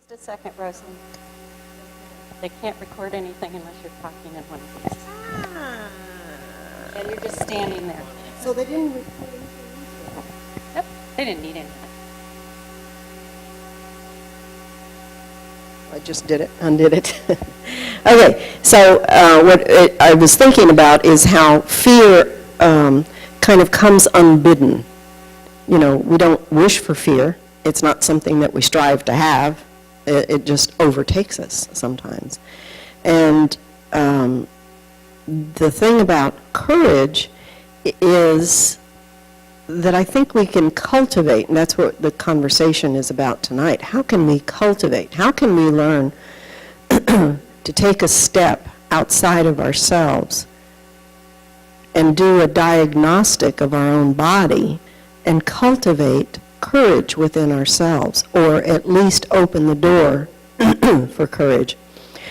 Just a second, Rosalind. They can't record anything unless you're talking in one of these. And you're just standing there. So they didn't record anything? Yep, they didn't need anything. I just did it, undid it. Okay, so what I was thinking about is how fear kind of comes unbidden. You know, we don't wish for fear. It's not something that we strive to have. It just overtakes us sometimes. And the thing about courage is that I think we can cultivate, and that's what the conversation is about tonight. How can we cultivate? How can we learn to take a step outside of ourselves and do a diagnostic of our own body and cultivate courage within ourselves, or at least open the door for courage?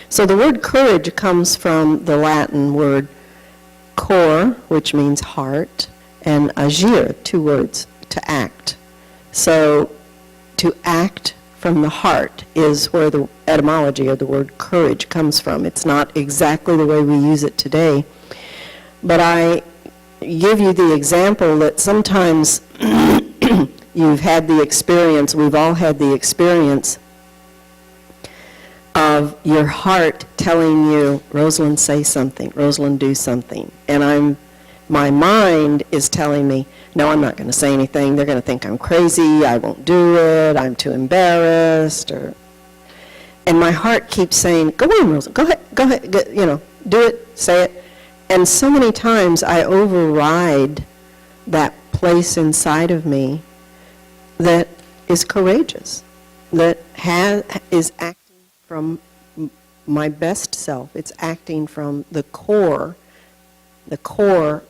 So the word courage comes from the Latin word cor, which means heart, and agir, two words, to act. So to act from the heart is where the etymology of the word courage comes from. It's not exactly the way we use it today, but I give you the example that sometimes you've had the experience, we've all had the experience of your heart telling you, Rosalind, say something, Rosalind, do something. And my mind is telling me, no, I'm not going to say anything. They're going to think I'm crazy. I won't do it. I'm too embarrassed. And my heart keeps saying, go on, Rosalind, go ahead, do it, say it. And so many times I override that place inside of me that is courageous, that is acting from my best self. It's acting from the core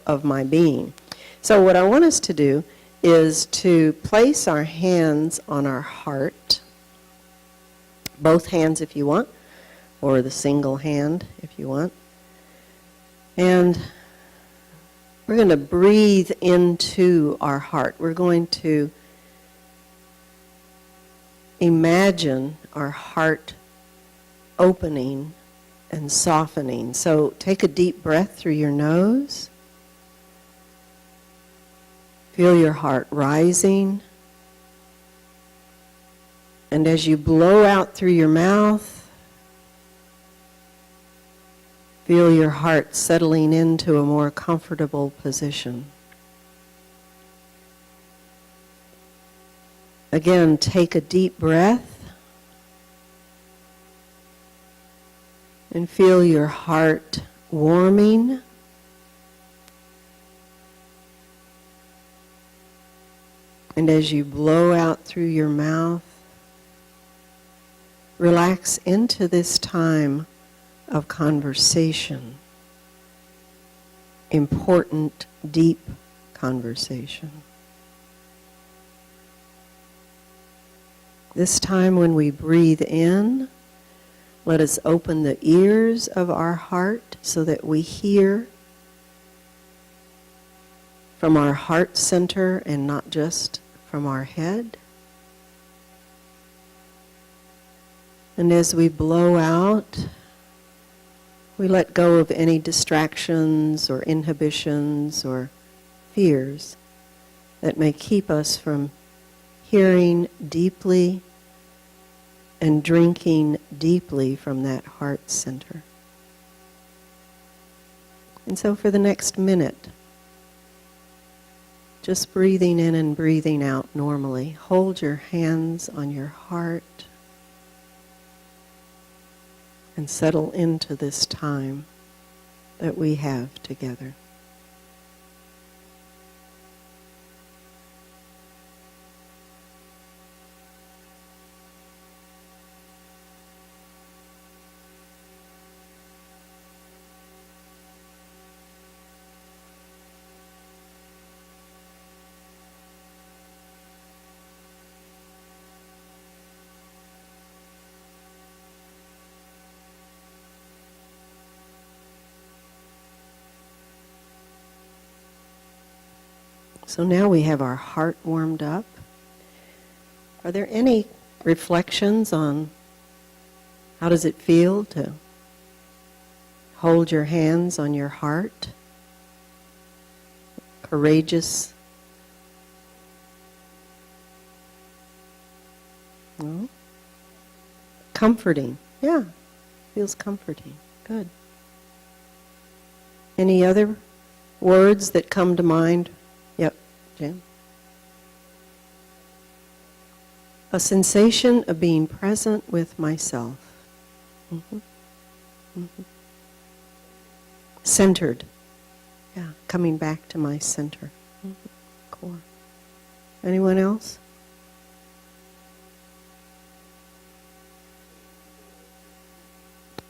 of my being. So what I want us to do is to place our hands on our heart, both hands if you want, or the single hand if you want. And we're going to breathe into our heart. We're going to imagine our heart opening and softening. So take a deep breath through your nose. Feel your heart rising. And as you blow out through your mouth, feel your heart settling into a more comfortable position. Again, take a deep breath. And feel your heart warming. And as you blow out through your mouth, relax into this time of conversation. Important, deep conversation. This time when we breathe in, let us open the ears of our heart so that we hear from our heart center and not just from our head. And as we blow out, we let go of any distractions or inhibitions or fears that may keep us from hearing deeply and drinking deeply from that heart center. And so for the next minute, just breathing in and breathing out normally, hold your hands on your heart and settle into this time that we have together. So now we have our heart warmed up. Are there any reflections on How does it feel to hold your hands on your heart? Courageous. No? Comforting. Yeah, feels comforting. Good. Any other words that come to mind? Yep, Jan. A sensation of being present with myself. Mm-hmm. Mm-hmm. Centered. Yeah, coming back to my center. Mm-hmm. Core. Anyone else?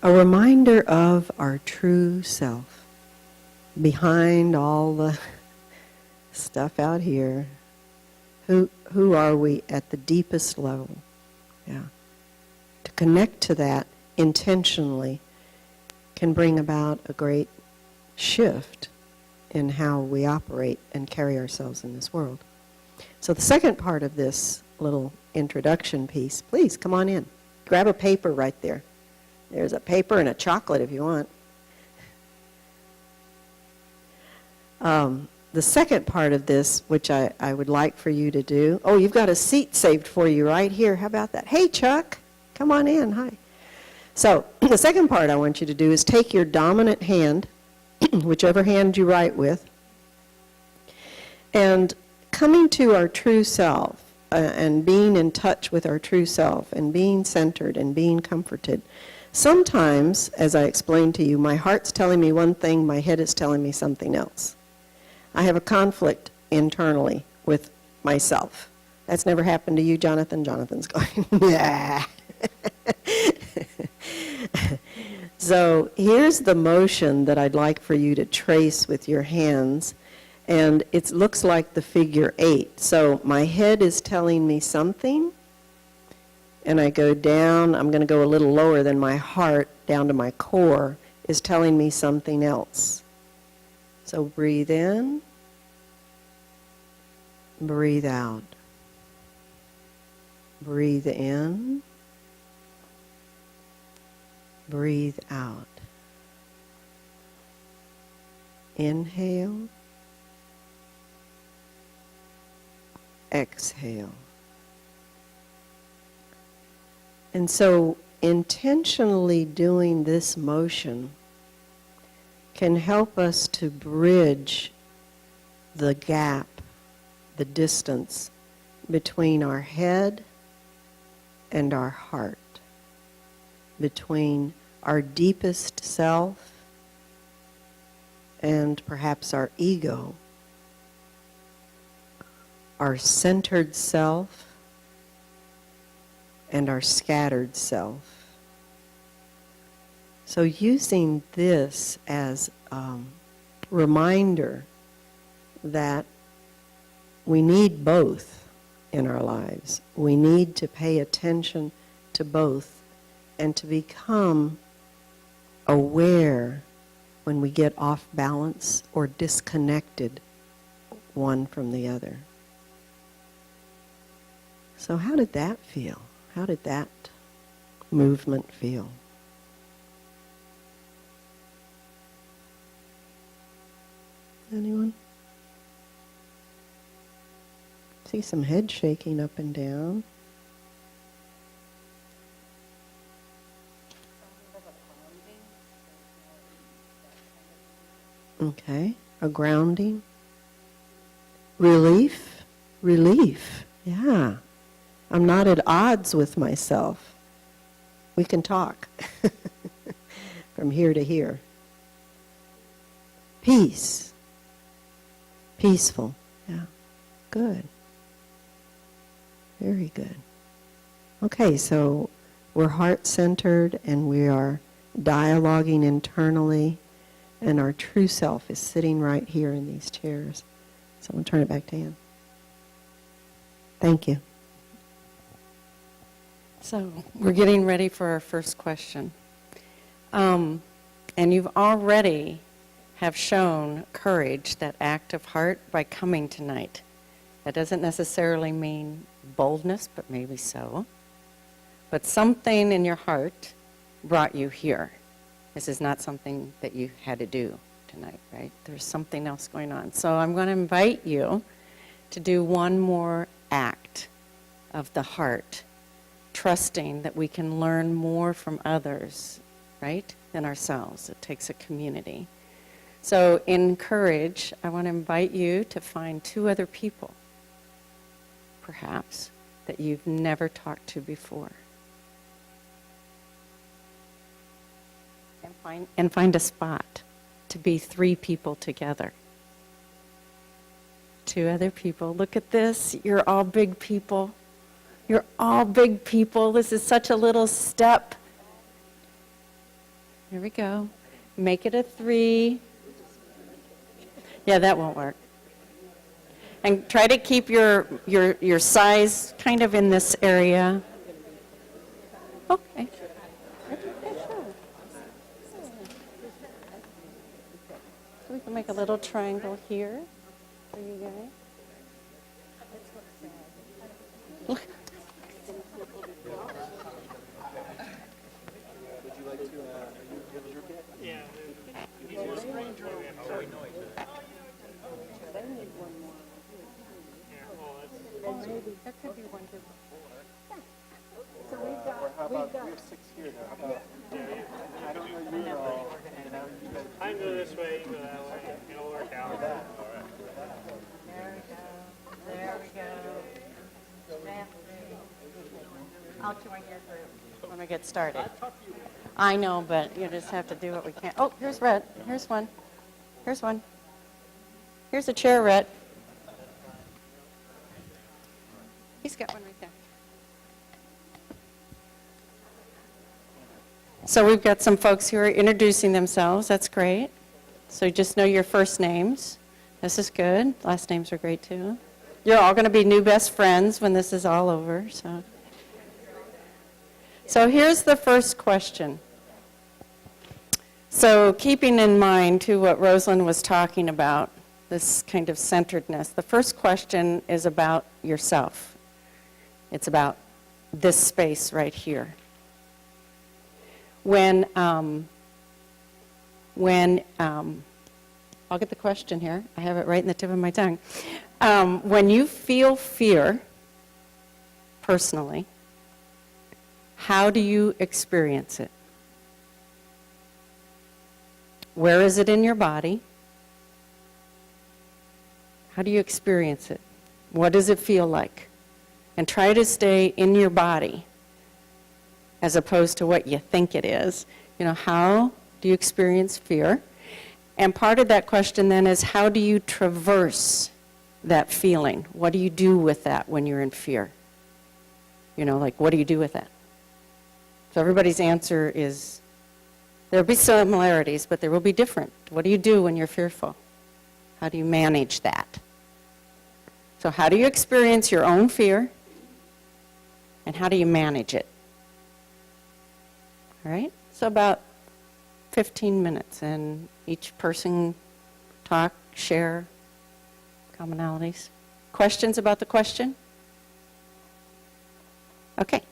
A reminder of our true self. Behind all the stuff out here, who are we at the deepest level? Yeah. To connect to that intentionally can bring about a great shift in how we operate and carry ourselves in this world. So the second part of this little introduction piece, please come on in. Grab a paper right there. There's a paper and a chocolate if you want. The second part of this, which I would like for you to do, oh, you've got a seat saved for you right here. How about that? Hey, Chuck, come on in. Hi. So the second part I want you to do is take your dominant hand, whichever hand you write with, and coming to our true self and being in touch with our true self and being centered and being comforted. Sometimes, as I explained to you, my heart's telling me one thing, my head is telling me something else. I have a conflict internally with myself. That's never happened to you, Jonathan? Jonathan's going, yeah. So here's the motion that I'd like for you to trace with your hands. And it looks like the figure 8. So my head is telling me something. And I go down. I'm going to go a little lower than my heart, down to my core, is telling me something else. So breathe in. Breathe out. Breathe in. Breathe out. Inhale. Exhale. And so intentionally doing this motion can help us to bridge the gap, the distance between our head and our heart, between our deepest self and perhaps our ego, our centered self and our scattered self. So using this as a reminder that we need both in our lives. We need to pay attention to both and to become aware when we get off balance or disconnected one from the other. So how did that feel? How did that movement feel? Anyone? See some head shaking up and down. Okay, a grounding. Relief, relief, yeah. I'm not at odds with myself. We can talk from here to here. Peace, peaceful, yeah, good. Very good. Okay, so we're heart-centered and we are dialoguing internally, and our true self is sitting right here in these chairs. So I'm going to turn it back to Ann. Thank you. So we're getting ready for our first question. And you've already have shown courage, that act of heart, by coming tonight. That doesn't necessarily mean boldness, but maybe so. But something in your heart brought you here. This is not something that you had to do tonight, right? There's something else going on. So I'm going to invite you to do one more act of the heart, trusting that we can learn more from others, right, than ourselves. It takes a community. So in courage, I want to invite you to find 2 other people, perhaps, that you've never talked to before. And find a spot to be 3 people together. 2 other people. Look at this. You're all big people. You're all big people. This is such a little step. Here we go. Make it a 3. Yeah, that won't work. And try to keep your size kind of in this area. Okay. So we can make a little triangle here for you guys. Look. That could be one good. So we have 6 here now. How about, I don't know you all. I can go this way, you go that way. It'll work out. There we go. There we go. I'll join your group when we get started. I know, but you just have to do what we can. Oh, here's Rhett. Here's one. Here's one. Here's a chair, Rhett. He's got one right there. So we've got some folks who are introducing themselves. That's great. So just know your first names. This is good. Last names are great too. You're all going to be new best friends when this is all over. So here's the first question. So keeping in mind too what Rosalind was talking about, this kind of centeredness, the first question is about yourself. It's about this space right here. When I'll get the question here. I have it right in the tip of my tongue. When you feel fear, personally, how do you experience it? Where is it in your body? How do you experience it? What does it feel like? And try to stay in your body as opposed to what you think it is. You know, how do you experience fear? And part of that question then is, how do you traverse that feeling? What do you do with that when you're in fear? You know, like, what do you do with that? So everybody's answer is, there'll be similarities, but there will be different. What do you do when you're fearful? How do you manage that? So how do you experience your own fear? And how do you manage it? All right? So about 15 minutes, and each person talk, share commonalities. Questions about the question? Okay.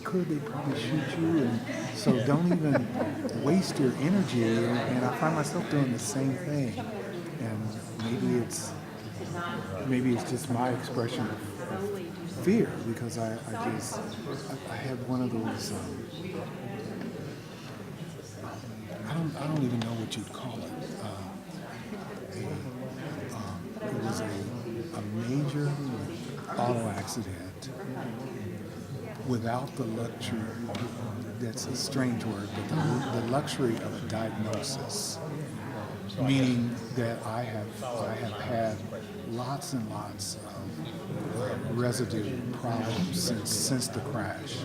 could, they'd probably shoot you, and so don't even waste your energy. And I find myself doing the same thing. And maybe it's just my expression of fear, because I have one of those. I don't even know what you'd call it. It was a major auto accident without the luxury. That's a strange word, but the luxury of a diagnosis. Meaning that I have had lots and lots of residue problems since the crash,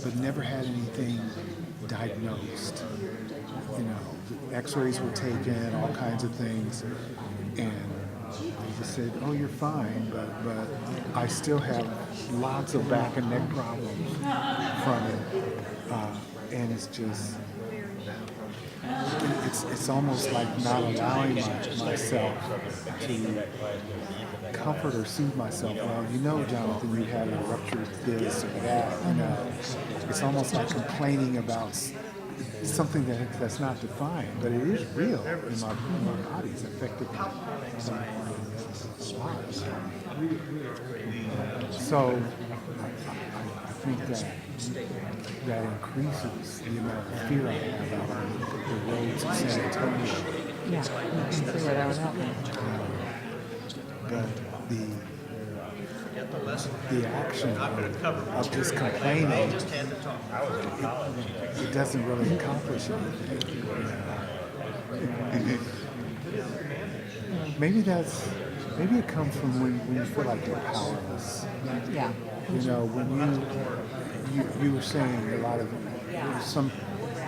but never had anything diagnosed. You know, the x-rays were taken, all kinds of things, and they just said, oh, you're fine, but I still have lots of back and neck problems from it, and it's just, it's almost like not allowing myself to comfort or soothe myself. Well, you know, Jonathan, you had a ruptured this or that. You know, it's almost like complaining about something that's not defined, but it is real in my body. It's affected me a lot. So I think that increases the amount of fear I have out on the roads of San Antonio. Yeah, you can see where that would happen. But the action of just complaining, it doesn't really accomplish anything. Maybe it comes from when you feel like you're powerless. Yeah. You know, when you were saying a lot of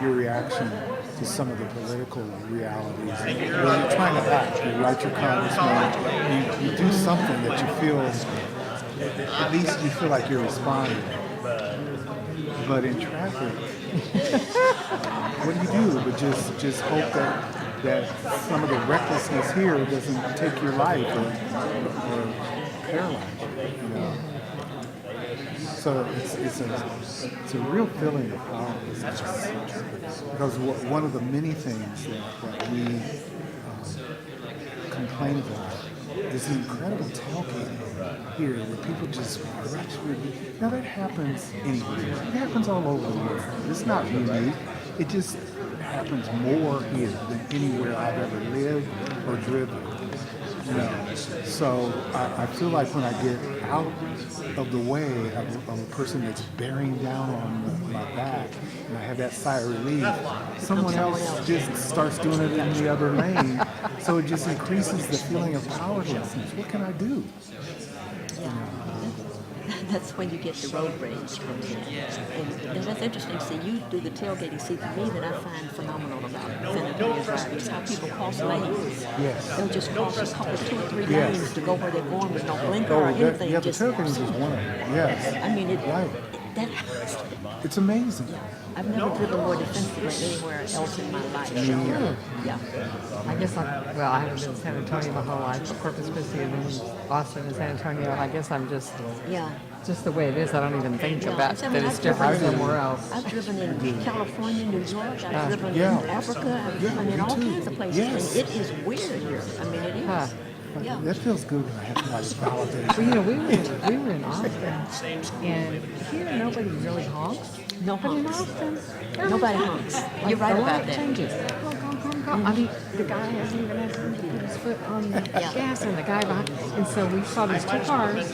your reaction to some of the political realities. When you're trying to act, you write your congressman, you do something that you feel, at least you feel like you're responding. But in traffic, what do you do? But just hope that some of the recklessness here doesn't take your life or paralyze you, you know? So it's a real feeling of powerlessness, because one of the many things that we complain about is the incredible tailgating here, where people just rush with. Now that happens anywhere. It happens all over the world. It's not unique. It just happens more here than anywhere I've ever lived or driven. You know, so I feel like when I get out of the way of a person that's bearing down on my back, and I have that sigh of relief, someone else just starts doing it in the other lane. So it just increases the feeling of powerlessness. What can I do? You know. That's when you get the road rage. And that's interesting. See, you do the tailgating. See, for me, that I find phenomenal about San Antonio driving is how people cross lanes. Yes. They'll just cross a couple, 2 or 3 Yes. lanes to go where they're going with no blinker or anything. Yeah, the just tailgating is one of them. Yes. I mean, Right. that It's amazing. I've never driven more defensively anywhere else in my life. Yeah. I guess I haven't been in San Antonio my whole life, but Corpus Christi and then Boston and San Antonio. I guess I'm just the way it is. I don't even think about that it's different somewhere else. I've driven in California, New York. I've driven in Africa. I've driven in all kinds of places. Yes. And it is weird here. I mean, it is. Yeah. That feels good when I have to validate. Well, you know, we were in Austin, and here nobody really honks. No But in honks. Austin, Nobody honks. You're right the about light that. changes. I mean, the guy hasn't even had time to put his foot on the gas, and the guy behind. And so we saw these 2 cars.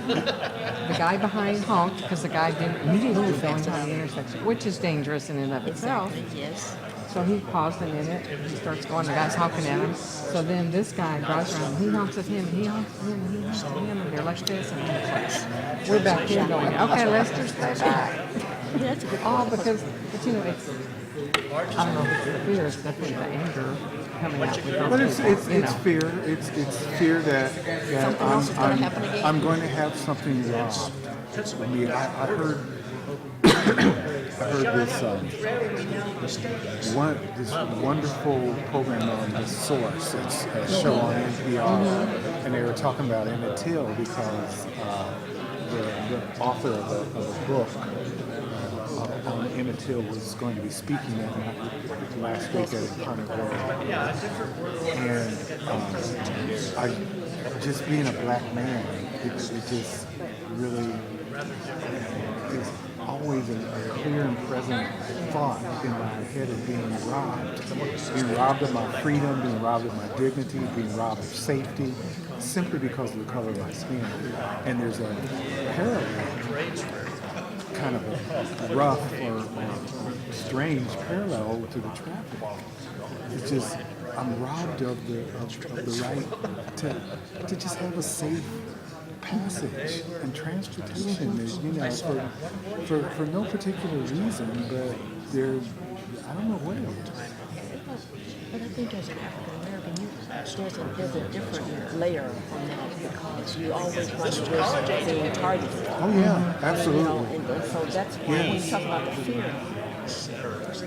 The guy behind honked because the guy didn't move going down the intersection, which is dangerous in and of itself. Exactly, yes. So he paused a minute, he starts going, the guy's honking at him. So then this guy drives around, he honks at him, and he honks at him, and he honks at him, and they're like this, and we're back here going, okay, let's just stay back. Yeah, that's a good Oh, point. but you know, it's, I don't know if it's the fear, it's definitely the anger coming out with But those it's people, you know. fear. It's fear that Something else is gonna happen again? I'm going to have something wrong. I mean, I heard this wonderful program on The Source. It's a show on NPR, and they were talking about Emmett Till because the author of a book Emmett Till was going to be speaking at last week at Incarnate Word. And I, just being a black man, it just really is always a clear and present thought in my head of being robbed of my freedom, being robbed of my dignity, being robbed of safety, simply because of the color of my skin. And there's a parallel, kind of a rough or strange parallel to the traffic. It's just I'm robbed of the right to just have a safe passage and transportation. For no particular reason, but I don't know what it is. But I think as an African American, there's a different layer on that because you always run the risk of being targeted. Oh yeah, absolutely. And so that's why when you talk about the fear,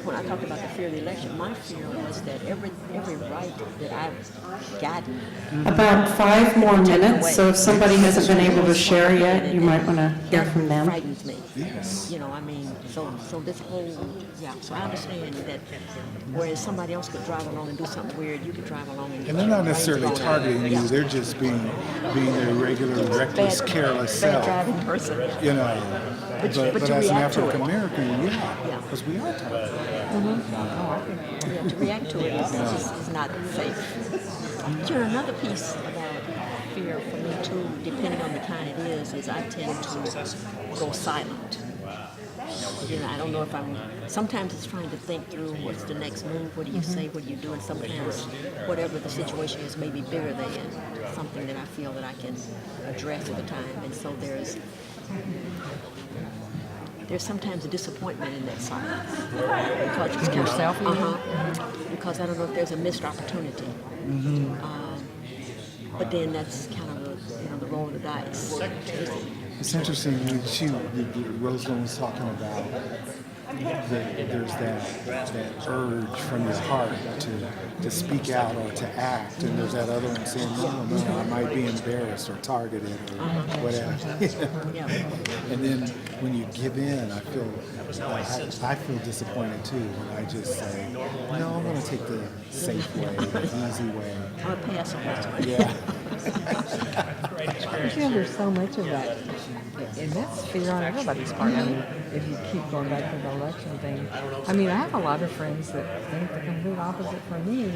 when I talked about the fear of the election, my fear was that every right that I've gotten. About 5 more minutes, so if somebody hasn't been able to share yet, you might want to hear from them. Frightens me. Yes. I mean, so this whole, so I understand that whereas somebody else could drive along and do something weird, you could drive along and they're not necessarily targeting you, they're just being their regular, reckless, careless self. Bad driving person. But as an African American, because we are targeted. To react to it is not safe. Another piece about fear for me too, depending on the kind it is I tend to go silent. I don't know if sometimes it's trying to think through what's the next move, what do you say, what do you do, and sometimes whatever the situation is may be bigger than something that I feel that I can address at the time. And so there's sometimes a disappointment in that silence. Because it's yourself? Because I don't know if there's a missed opportunity. But then that's kind of the roll of the dice. It's interesting. Rosalind was talking about there's that urge from your heart to speak out or to act, and there's that other one saying, no, I might be embarrassed or targeted or whatever. And then when you give in, I feel disappointed too when I just say, no, I'm going to take the safe way, the easy way. I'm a pass on that. Yeah. There's so much of that. And that's fear on everybody's part. I mean, if you keep going back to the election thing. I mean, I have a lot of friends that think the complete opposite from me,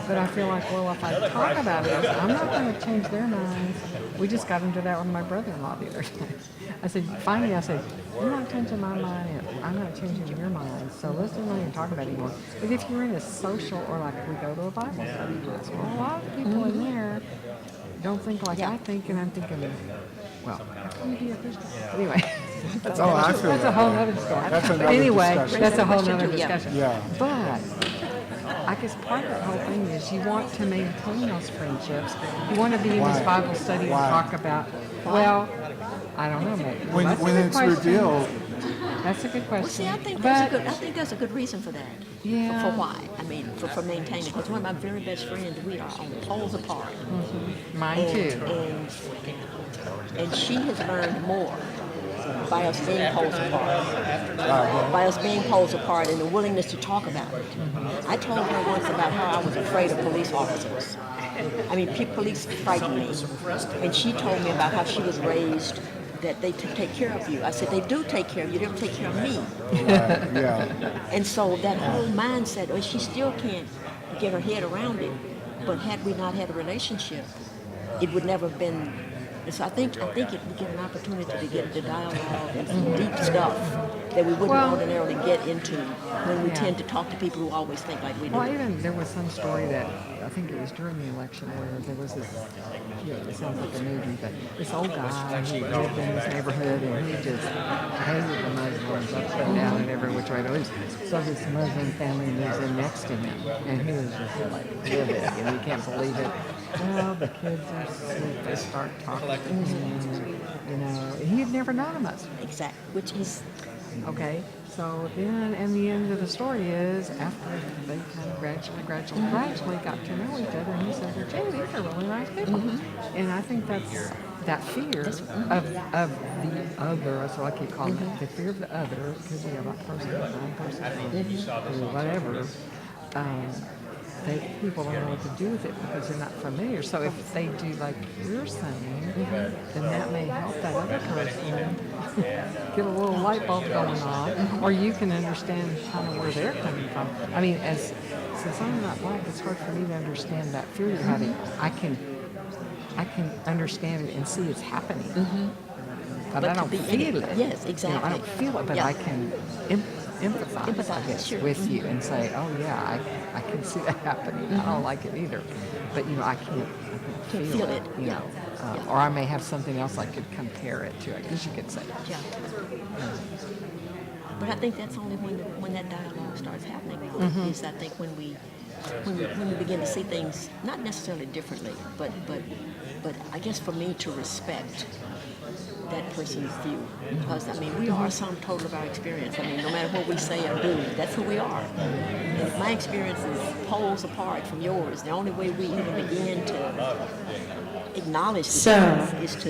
but I feel like, well, if I talk about it, I'm not going to change their minds. We just got into that with my brother-in-law the other day. I said, you're not changing my mind, and I'm not changing your mind, so let's not even talk about it anymore. But if you're in a social, or like we go to a Bible study class, well, a lot of people in there don't think like I think, and I'm thinking, well, how can you be a Christian? Anyway, that's a whole other story. That's a whole other discussion. Yeah. But I guess part of that whole thing is you want to maintain those friendships. You want to be in this Bible study and talk about, well, I don't know, maybe. When it's revealed. That's a good question. Well, see, I think there's a good reason for that. Yeah. For why? I mean, for maintaining. Because one of my very best friends, we are on poles apart. Mine too. And she has learned more by us being poles apart. By us being poles apart and the willingness to talk about it. I told her once about how I was afraid of police officers. I mean, police frighten me. And she told me about how she was raised that they take care of you. I said, they do take care of you, they don't take care of me. And so that whole mindset, she still can't get her head around it. But had we not had a relationship, it would never have been. So I think it would give an opportunity to get into dialogue and some deep stuff that we wouldn't ordinarily get into when we tend to talk to people who always think like we do. Well, even there was some story that, I think it was during the election, where there was this, it sounds like a movie, but this old guy who lived in this neighborhood and he just hated the Muslims up and down and every which way to lose. So this Muslim family moves in next to him, and he was just like livid, and he can't believe it. Well, the kids are asleep, they start talking, he had never known a Muslim. Exactly, which is... Okay, so then, and the end of the story is, after they kind of gradually got to know each other, and he said, well, gee, these are really nice people. And I think that's that fear of the other, that's what I keep calling it, the fear of the other, because you have that person, or whatever, people don't know what to do with it because they're not familiar. So if they do like you're saying, then that may help that other person get a little light bulb going on, or you can understand kind of where they're coming from. I mean, since I'm not black, it's hard for me to understand that fear you're having. I can understand it and see it's happening, but I don't feel it. Yes, exactly. I don't feel it, but I can empathize, I guess, sure. with you and say, oh yeah, I can see that happening. I don't like it either, but I can't feel it. Or I may have something else I could compare it to. I guess you could say. Yeah. But I think that's only when that dialogue starts happening. Is I think when we begin to see things not necessarily differently, but I guess for me to respect that person's view, because I mean we are sum total of our experience. I mean no matter what we say or do, that's who we are. And if my experience is poles apart from yours, the only way we even begin to acknowledge the difference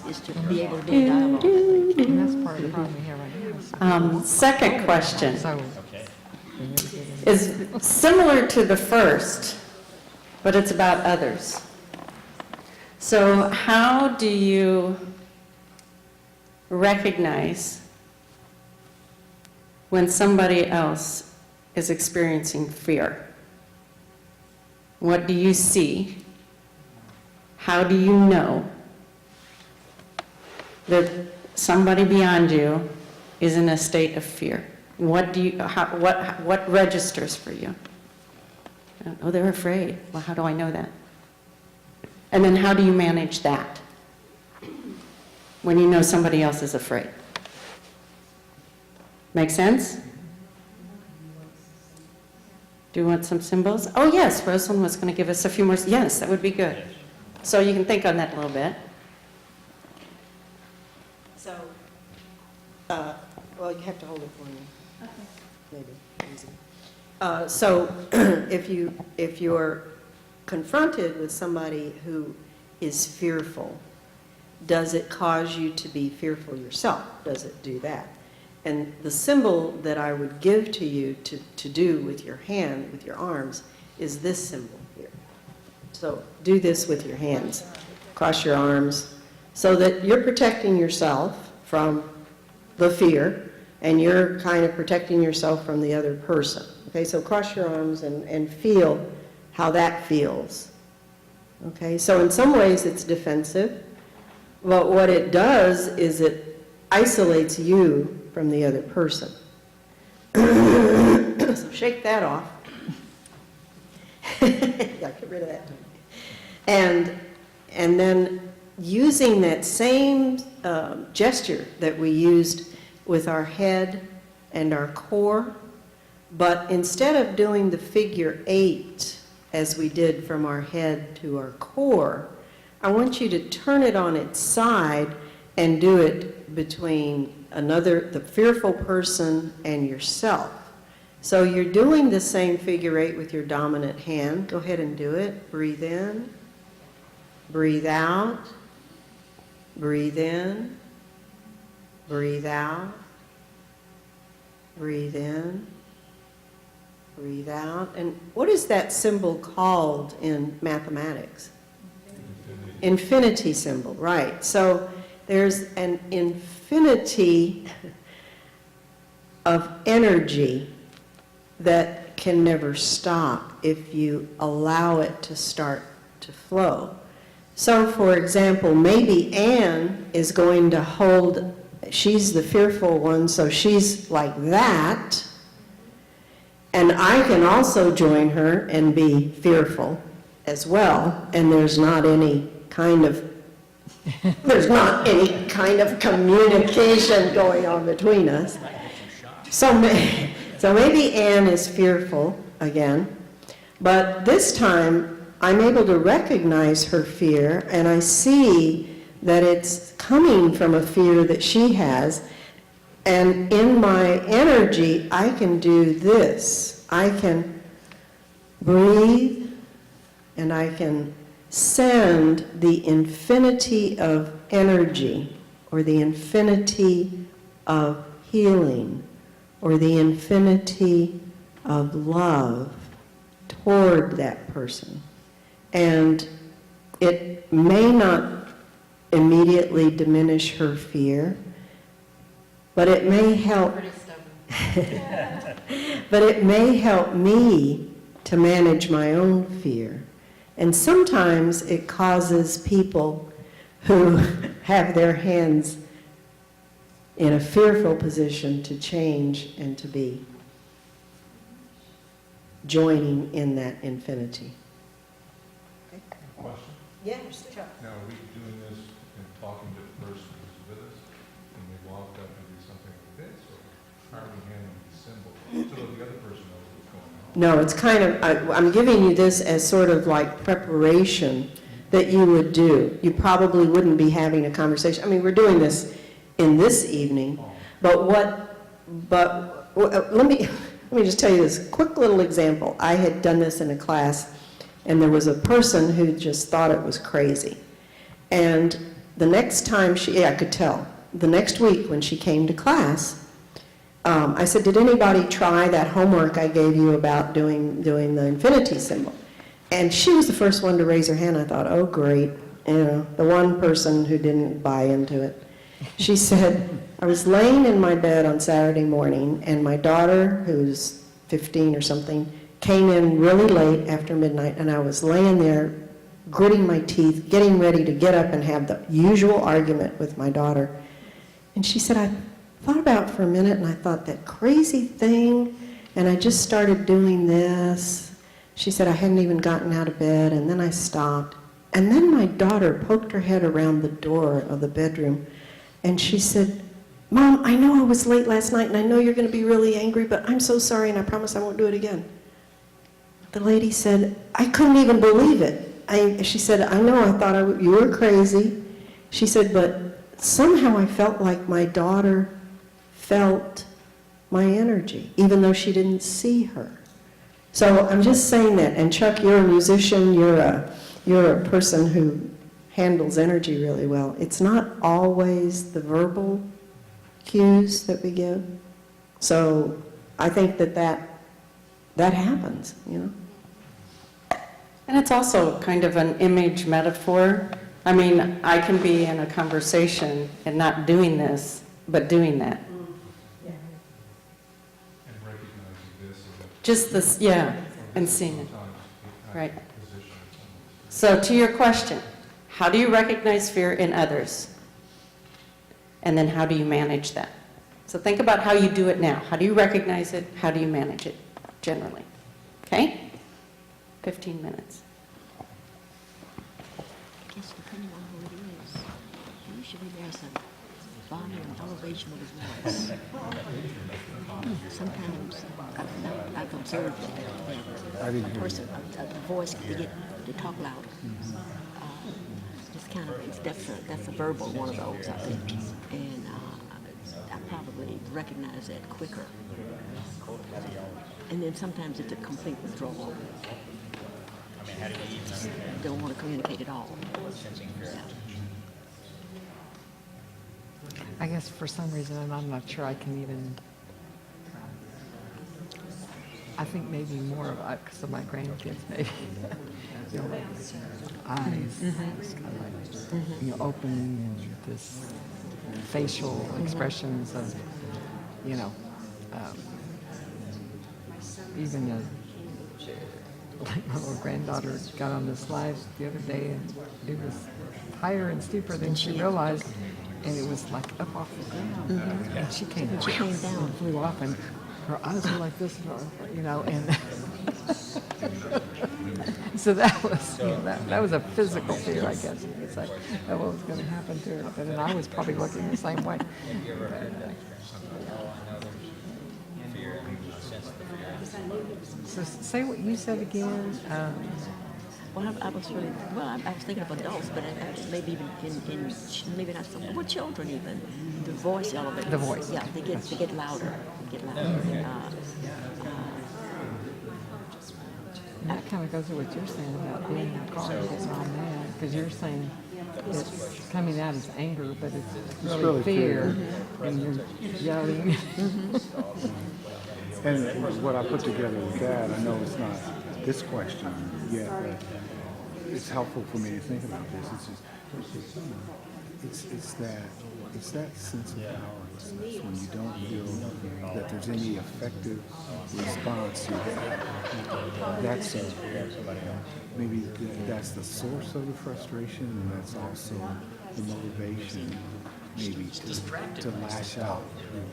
is to be able to be in dialogue. And that's part of the problem we have right now. Second question So, is similar to the first, but it's about others. So how do you recognize when somebody else is experiencing fear? What do you see? How do you know that somebody beyond you is in a state of fear? What registers for you? Oh, they're afraid. Well, how do I know that? And then how do you manage that when you know somebody else is afraid? Make sense? Do you want some symbols? Oh, yes, Rosalind was going to give us a few more. Yes, that would be good. So you can think on that a little bit. So, well, you have to hold it for me. Okay. Maybe, easy. So, if you're confronted with somebody who is fearful, does it cause you to be fearful yourself? Does it do that? And the symbol that I would give to you to do with your hand, with your arms, is this symbol here. So do this with your hands. Cross your arms so that you're protecting yourself from the fear and you're kind of protecting yourself from the other person. Okay, so cross your arms and feel how that feels. Okay, so in some ways it's defensive, but what it does is it isolates you from the other person. So shake that off. Yeah, get rid of that. And then using that same gesture that we used with our head and our core, but instead of doing the figure 8 as we did from our head to our core, I want you to turn it on its side and do it between the fearful person and yourself. So you're doing the same figure 8 with your dominant hand. Go ahead and do it. Breathe in, breathe out, breathe in, breathe out, breathe in, breathe out. And what is that symbol called in mathematics? Infinity symbol, right. So there's an infinity of energy that can never stop if you allow it to start to flow. So for example, maybe Anne is going to hold, she's the fearful one, so she's like that, and I can also join her and be fearful as well, and there's not any kind of communication going on between us. So maybe Anne is fearful again, but this time I'm able to recognize her fear, and I see that it's coming from a fear that she has, and in my energy I can do this. I can breathe, and I can send the infinity of energy or the infinity of healing or the infinity of love toward that person. And it may not immediately diminish her fear, but it may help. But it may help me to manage my own fear. And sometimes it causes people who have their hands in a fearful position to change and to be joining in that infinity. Question? Yes, Chuck. Now, are we doing this and talking to the person who's with us, and we walk up and do something like this, or how are we handling the symbol, so that the other person knows what's going on? No, it's kind of, I'm giving you this as sort of like preparation that you would do. You probably wouldn't be having a conversation. I mean, we're doing this in this evening, but let me just tell you this quick little example. I had done this in a class, and there was a person who just thought it was crazy. And the next time I could tell, the next week when she came to class, I said, did anybody try that homework I gave you about doing the infinity symbol? And she was the first one to raise her hand. I thought, oh, great, the one person who didn't buy into it. She said, I was laying in my bed on Saturday morning, and my daughter, who's 15 or something, came in really late after midnight, and I was laying there gritting my teeth, getting ready to get up and have the usual argument with my daughter. And she said, I thought about it for a minute, and I thought, that crazy thing, and I just started doing this. She said, I hadn't even gotten out of bed, and then I stopped. And then my daughter poked her head around the door of the bedroom, and she said, Mom, I know I was late last night, and I know you're going to be really angry, but I'm so sorry, and I promise I won't do it again. The lady said, I couldn't even believe it. She said, I know, I thought you were crazy. She said, but somehow I felt like my daughter felt my energy, even though she didn't see her. So I'm just saying that. And Chuck, you're a musician, you're a person who handles energy really well. It's not always the verbal cues that we give. So I think that happens, And it's also kind of an image metaphor. I mean, I can be in a conversation and not doing this, but doing that. And recognizing this as a Just this, yeah, and seeing it. sometimes Right. position. So to your question, how do you recognize fear in others? And then how do you manage that? So think about how you do it now. How do you recognize it? How do you manage it generally? Okay? 15 minutes. I guess depending on who it is, usually there's a volume and elevation of his voice. Sometimes I've observed that a person, the voice can get to talk louder. That's a verbal one of those, I think, and I probably recognize that quicker. And then sometimes it's a complete withdrawal. Just don't want to communicate at all. Yeah. I guess for some reason, and I'm not sure I can even, I think maybe more because of my grandkids, maybe. Eyes, it's kind of like, opening and this facial expressions of, even like my little granddaughter got on this live the other day, and it was higher and steeper than she realized, and it was like up off the ground. And she came down, flew off, and her eyes were like this, and so that was that was a physical fear, I guess. It's like what was going to happen to her, but then I was probably looking the same way. So say what you said again. Well, I was thinking of adults, but maybe even in maybe not so. Well, children even. The voice elevates. The voice. Yeah, they get louder. And that kind of goes with what you're saying about being in the car and getting all mad, because you're saying it's coming out as anger, but it's really, really fear, and you're yelling. And what I put together with that, I know it's not this question yet, but it's helpful for me to think about this. It's that sense of powerlessness when you don't feel that there's any effective response you have. That's maybe that's the source of the frustration, and that's also the motivation, maybe to lash out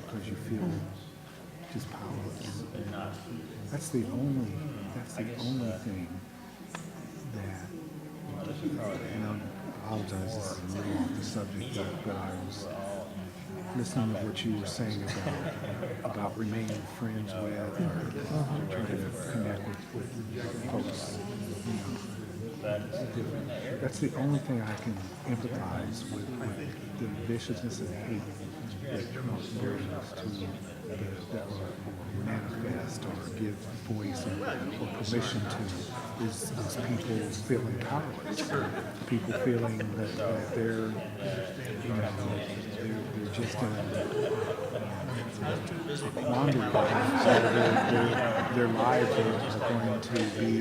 because you feel just powerless. That's the only thing that, and I apologize, this is a little off the subject, but I was listening to what you were saying about remaining friends with or trying to connect with folks. That's the only thing I can empathize with the viciousness and hate that brings to that or manifest or give voice or permission to is people feeling powerless. People feeling that they're just in a quandary. Their lives are going to be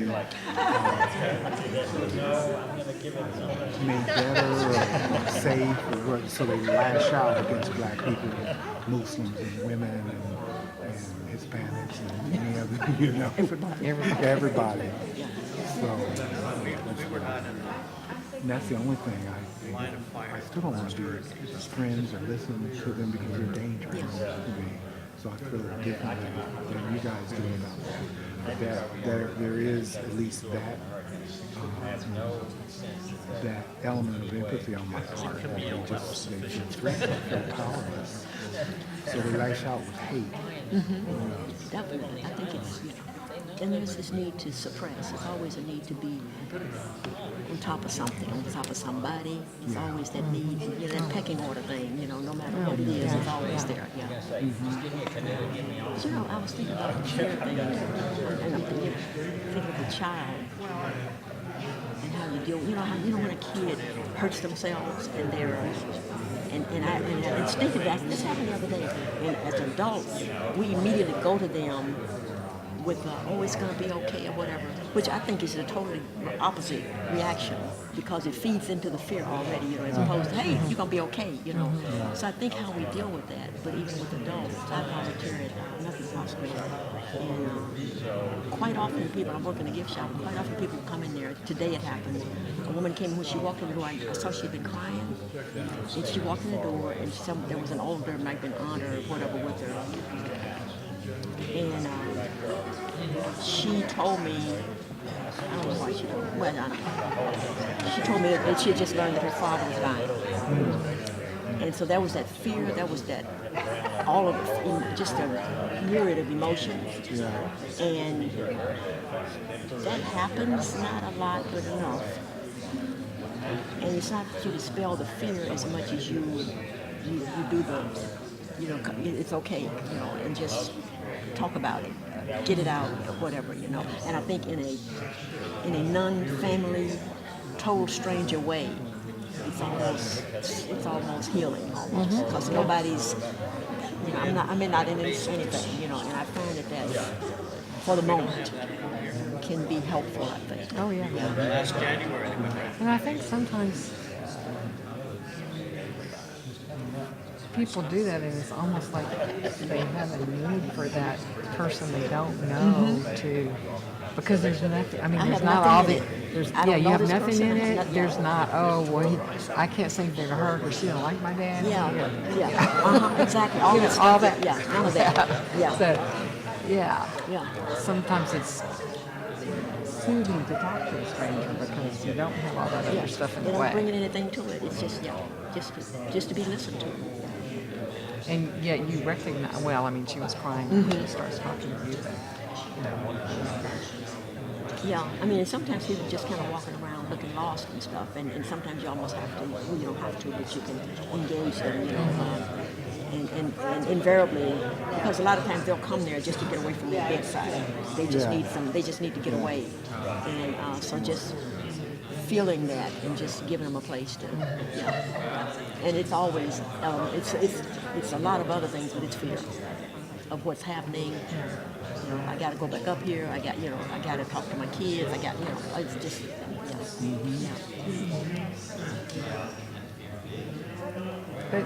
made better or safe, so they lash out against black people, Muslims and women and Hispanics and any other, everybody. So that's the only thing I still don't want to be friends or listen to them because they're dangerous to me. So I feel differently than you guys do about that. But there is at least that element of empathy on my part. That they feel threatened, they feel powerless. So they lash out with hate. Definitely. I think it's, and there's this need to suppress. There's always a need to be on top of something, on top of somebody. There's always that need, that pecking order thing, no matter what it is, it's always there. Yeah. But, I was thinking about the fear thing, and I'm thinking of a child and how you deal, how, when a kid hurts themselves and they're, and I instinctively, this happened the other day, and as adults, we immediately go to them with, oh, it's going to be okay or whatever, which I think is a totally opposite reaction because it feeds into the fear already, as opposed to, hey, you're going to be okay, So I think how we deal with that, but even with adults, I volunteer at Methodist Hospital, and quite often people, I work in a gift shop, quite often people come in there. Today it happened. A woman came in, when she walked in the door, I saw she'd been crying, and she walked in the door, and there was an older, might have been aunt or whatever with her, and she told me, I don't know why she told me, well, I don't know. She told me that she had just learned that her father was dying. And so there was that fear, there was that, all of it, just a myriad of emotions. And that happens, not a lot, but enough. And it's not to dispel the fear as much as you do the, it's okay, and just talk about it, get it out, or whatever, And I think in a non-family, total stranger way, it's almost healing, almost, because nobody's, I may not in anything, and I find that for the moment can be helpful, I think. Oh, yeah. And I think sometimes people do that, and it's almost like they have a need for that person they don't know to, because there's nothing. I mean, there's not all the. There's you have nothing in it. There's not. Oh, well, I can't say anything to her because she don't like my dad. Yeah. Exactly. All that. Yeah. None of that. Yeah. So, yeah. Sometimes it's soothing to talk to a stranger because you don't have all that other stuff in the way. They don't bring anything to it. It's just to be listened to. And yet you recognize, well, I mean, she was crying when she starts talking to you, but, Yeah, I mean, sometimes people just kind of walking around looking lost and stuff, and sometimes you almost have to, well, you don't have to, but you can engage them, and invariably, because a lot of times they'll come there just to get away from their bedside. They just Yeah. need some. They just need to get away, and so just feeling that and just giving them a place to. Yeah. And it's always it's a lot of other things, but it's fear of what's happening. You know, I got to go back up here. I got to talk to my kids. It's just yeah. But,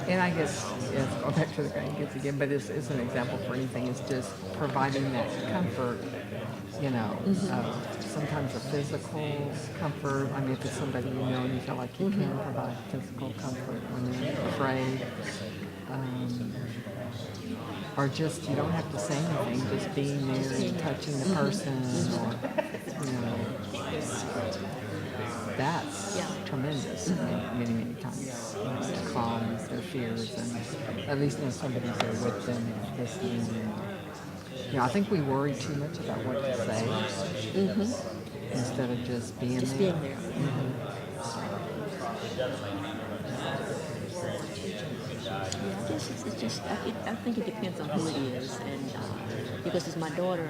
and I guess, yes, go back to the grandkids again, but it's an example for anything. It's just providing that comfort, you know, sometimes a physical comfort. I mean, if it's somebody you know and you feel like you can provide physical comfort when you're afraid. Or just, you don't have to say anything, just being there and touching the person, or, you know, that's tremendous many, many times. You know, to calm their fears and at least know somebody's there with them and listening. And, you know, I think we worry too much about what to say instead of just being Just there. being there. Yeah, I guess it's just, I think it depends on who it is. And because it's my daughter,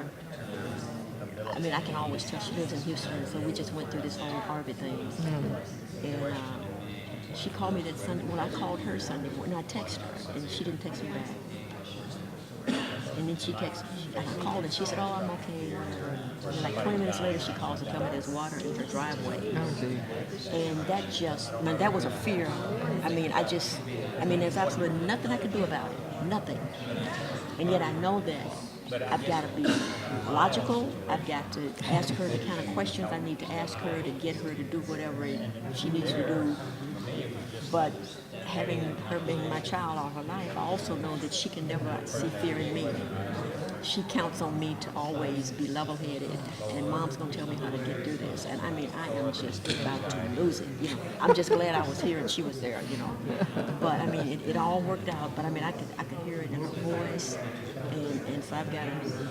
I mean, I can always tell she lives in Houston, so we just went through this whole Harvey thing. And she called me that Sunday, well, I called her Sunday morning, I texted her, and she didn't text me back. And then she texted me, and I called and she said, oh, I'm okay. And like 20 minutes later, she calls and tells me there's water in her driveway. Oh, gee. And that just, I mean, that was a fear. I mean, there's absolutely nothing I could do about it. Nothing. And yet I know that I've got to be logical. I've got to ask her the kind of questions I need to ask her to get her to do whatever she needs to do. But having her being my child all her life, I also know that she can never see fear in me. She counts on me to always be level-headed, and Mom's gonna tell me how to get through this. And I mean, I am just about to lose it. You know, I'm just glad I was here and she was there. You know, but I mean, it all worked out. But I mean, I could hear it in her voice, and so I've got to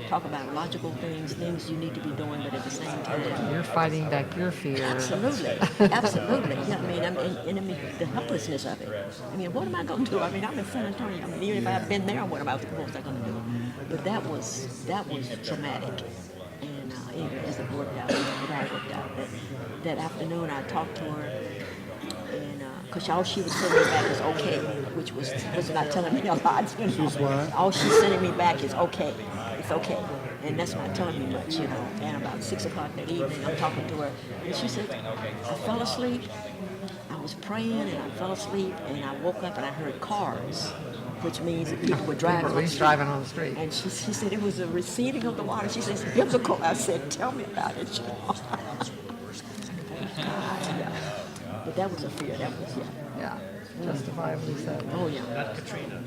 talk about logical things you need to be doing, but at the same time, You're fighting back your fear. absolutely. Yeah, I mean, the helplessness of it. I mean, what am I going to do? I mean, I'm in San Antonio. I mean, even if I've been there, what am I going to do? But that was traumatic. And anyway, as it worked out, it all worked out. That afternoon, I talked to her, and because all she was sending me back is okay, which was not telling me a lot. You know? She's what? All she's sending me back is okay. It's okay. And that's not telling me much, you know. And about 6 o'clock that evening, I'm talking to her, and she said, I fell asleep. I was praying, and I fell asleep, and I woke up, and I heard cars, which means that people were driving on the He's street. driving on the street. And she said it was a receding of the water. She said, it's biblical. I said, tell me about it. You know? Yeah. But that was a fear. That was, Yeah, justifiably so. Oh, yeah. Not Katrina.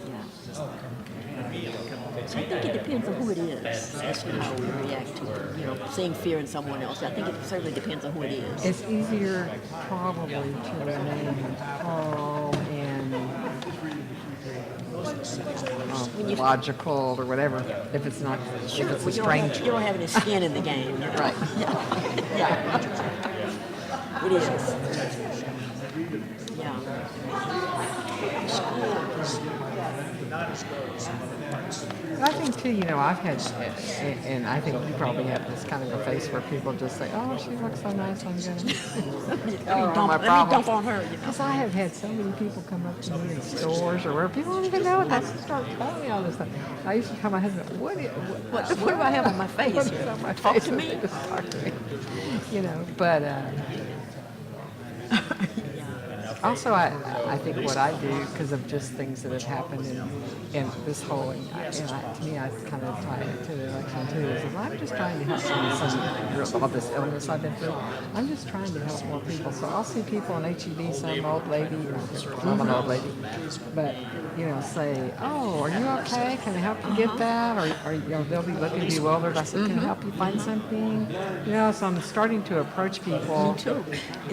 Yeah. So I think it depends on who it is as to how we react to it. You know, seeing fear in someone else. I think it certainly depends on who it is. It's easier probably to remain calm and logical or whatever if it's not if it's a stranger. You don't have any skin in the game. You're right. Yeah. It is. Yeah. I think too, you know, I've had, and I think you probably have this kind of a face where people just say, "Oh, she looks so nice, I'm gonna." Let me dump on her. You know. Because I have had so many people come up to me in stores or where people don't even know it. They just start telling me all this stuff. I used to tell my husband, "What What do I have on my face? What is on my Talk face?" to me. Just talk to me. You know, but also I think what I do, because of just things that have happened in this whole, to me, I kind of tie it to the election too, is I'm just trying to help all this illness I've been through. I'm just trying to help more people. So I'll see people in HEB, some old lady, I'm an old lady, but, you know, say, "Oh, are you okay? Can I help you get that?" Or you know, they'll be looking bewildered. I said, "Can I help you find something?" You know, so I'm starting to approach people. Me too.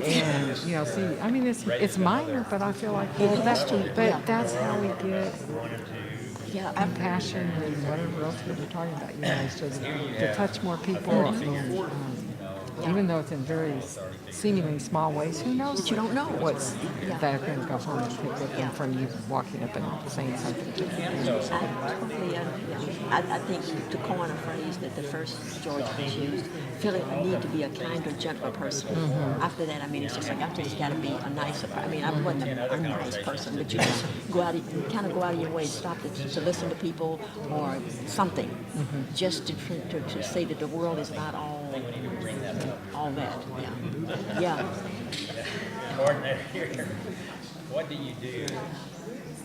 And, you know, see, I mean, it's minor, but I feel like, well, that's how we get compassion and whatever else we were talking about. You know, it's just to touch more people. And, Even though it's in very seemingly small ways, who knows? But you don't know. What's Yeah. they're going to go home and pick with them from you walking up and saying something to them. I totally, I think to coin a phrase that the first George Bush used, feeling a need to be a kinder, gentler person. After that, I mean, it's just like, I've just got to be a nicer, I mean, I wasn't a nice person, but you just go out, kind of go out of your way, stop to listen to people or something, just to say that the world is not all that, yeah. What do you do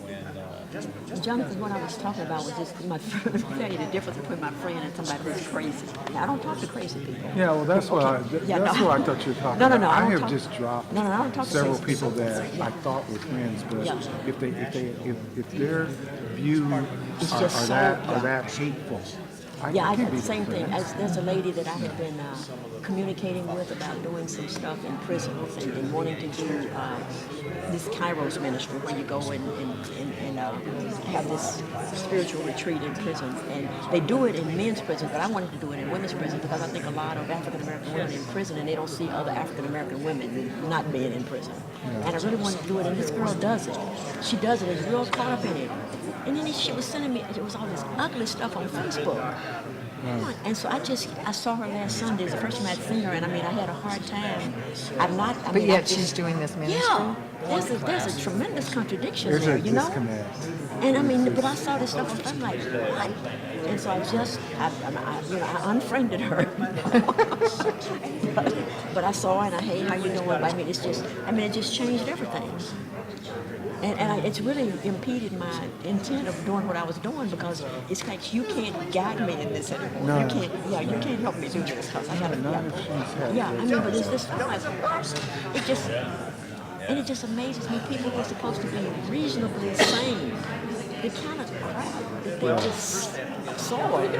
when Jonathan, what I was talking about was just my friend, tell you the difference between my friend and somebody who's crazy. Now, I don't talk to crazy people. Yeah, well, that's what Yeah, that's no. what I thought you were talking No, about. I I don't have talk- just dropped No, I don't talk to several crazy people that I thought were friends, but Yeah. if their views It's are just so- that hateful, I Yeah, I can't had be the same thing. friends. There's a lady that I have been communicating with about doing some stuff in prisons and wanting to do this Kairos ministry where you go and have this spiritual retreat in prisons. And they do it in men's prisons, but I wanted to do it in women's prisons because I think a lot of African American women in prison and they don't see other African American women not being in prison. And I really wanted to do it, and this girl does it. She does it, and is real caught up in it. And then she was sending me, it was all this ugly stuff on Facebook. And so I saw her last Sunday. It's the first time I'd seen her, and I mean, I had a hard time. But yet she's doing this ministry. Yeah, there's a tremendous contradiction There's there, a you know? disconnect. And I mean, but I saw this stuff, and I'm like, what? And so I unfriended her. but I saw her, and hey, how you doing? I mean, it just changed everything. And it's really impeded my intent of doing what I was doing because it's like you can't guide me in this anymore. No. You can't help me do this because I gotta. Not if she's had Yeah, I mean, but it's this time. It just amazes me. People who are supposed to be reasonably sane, the kind of crap that they just absorb.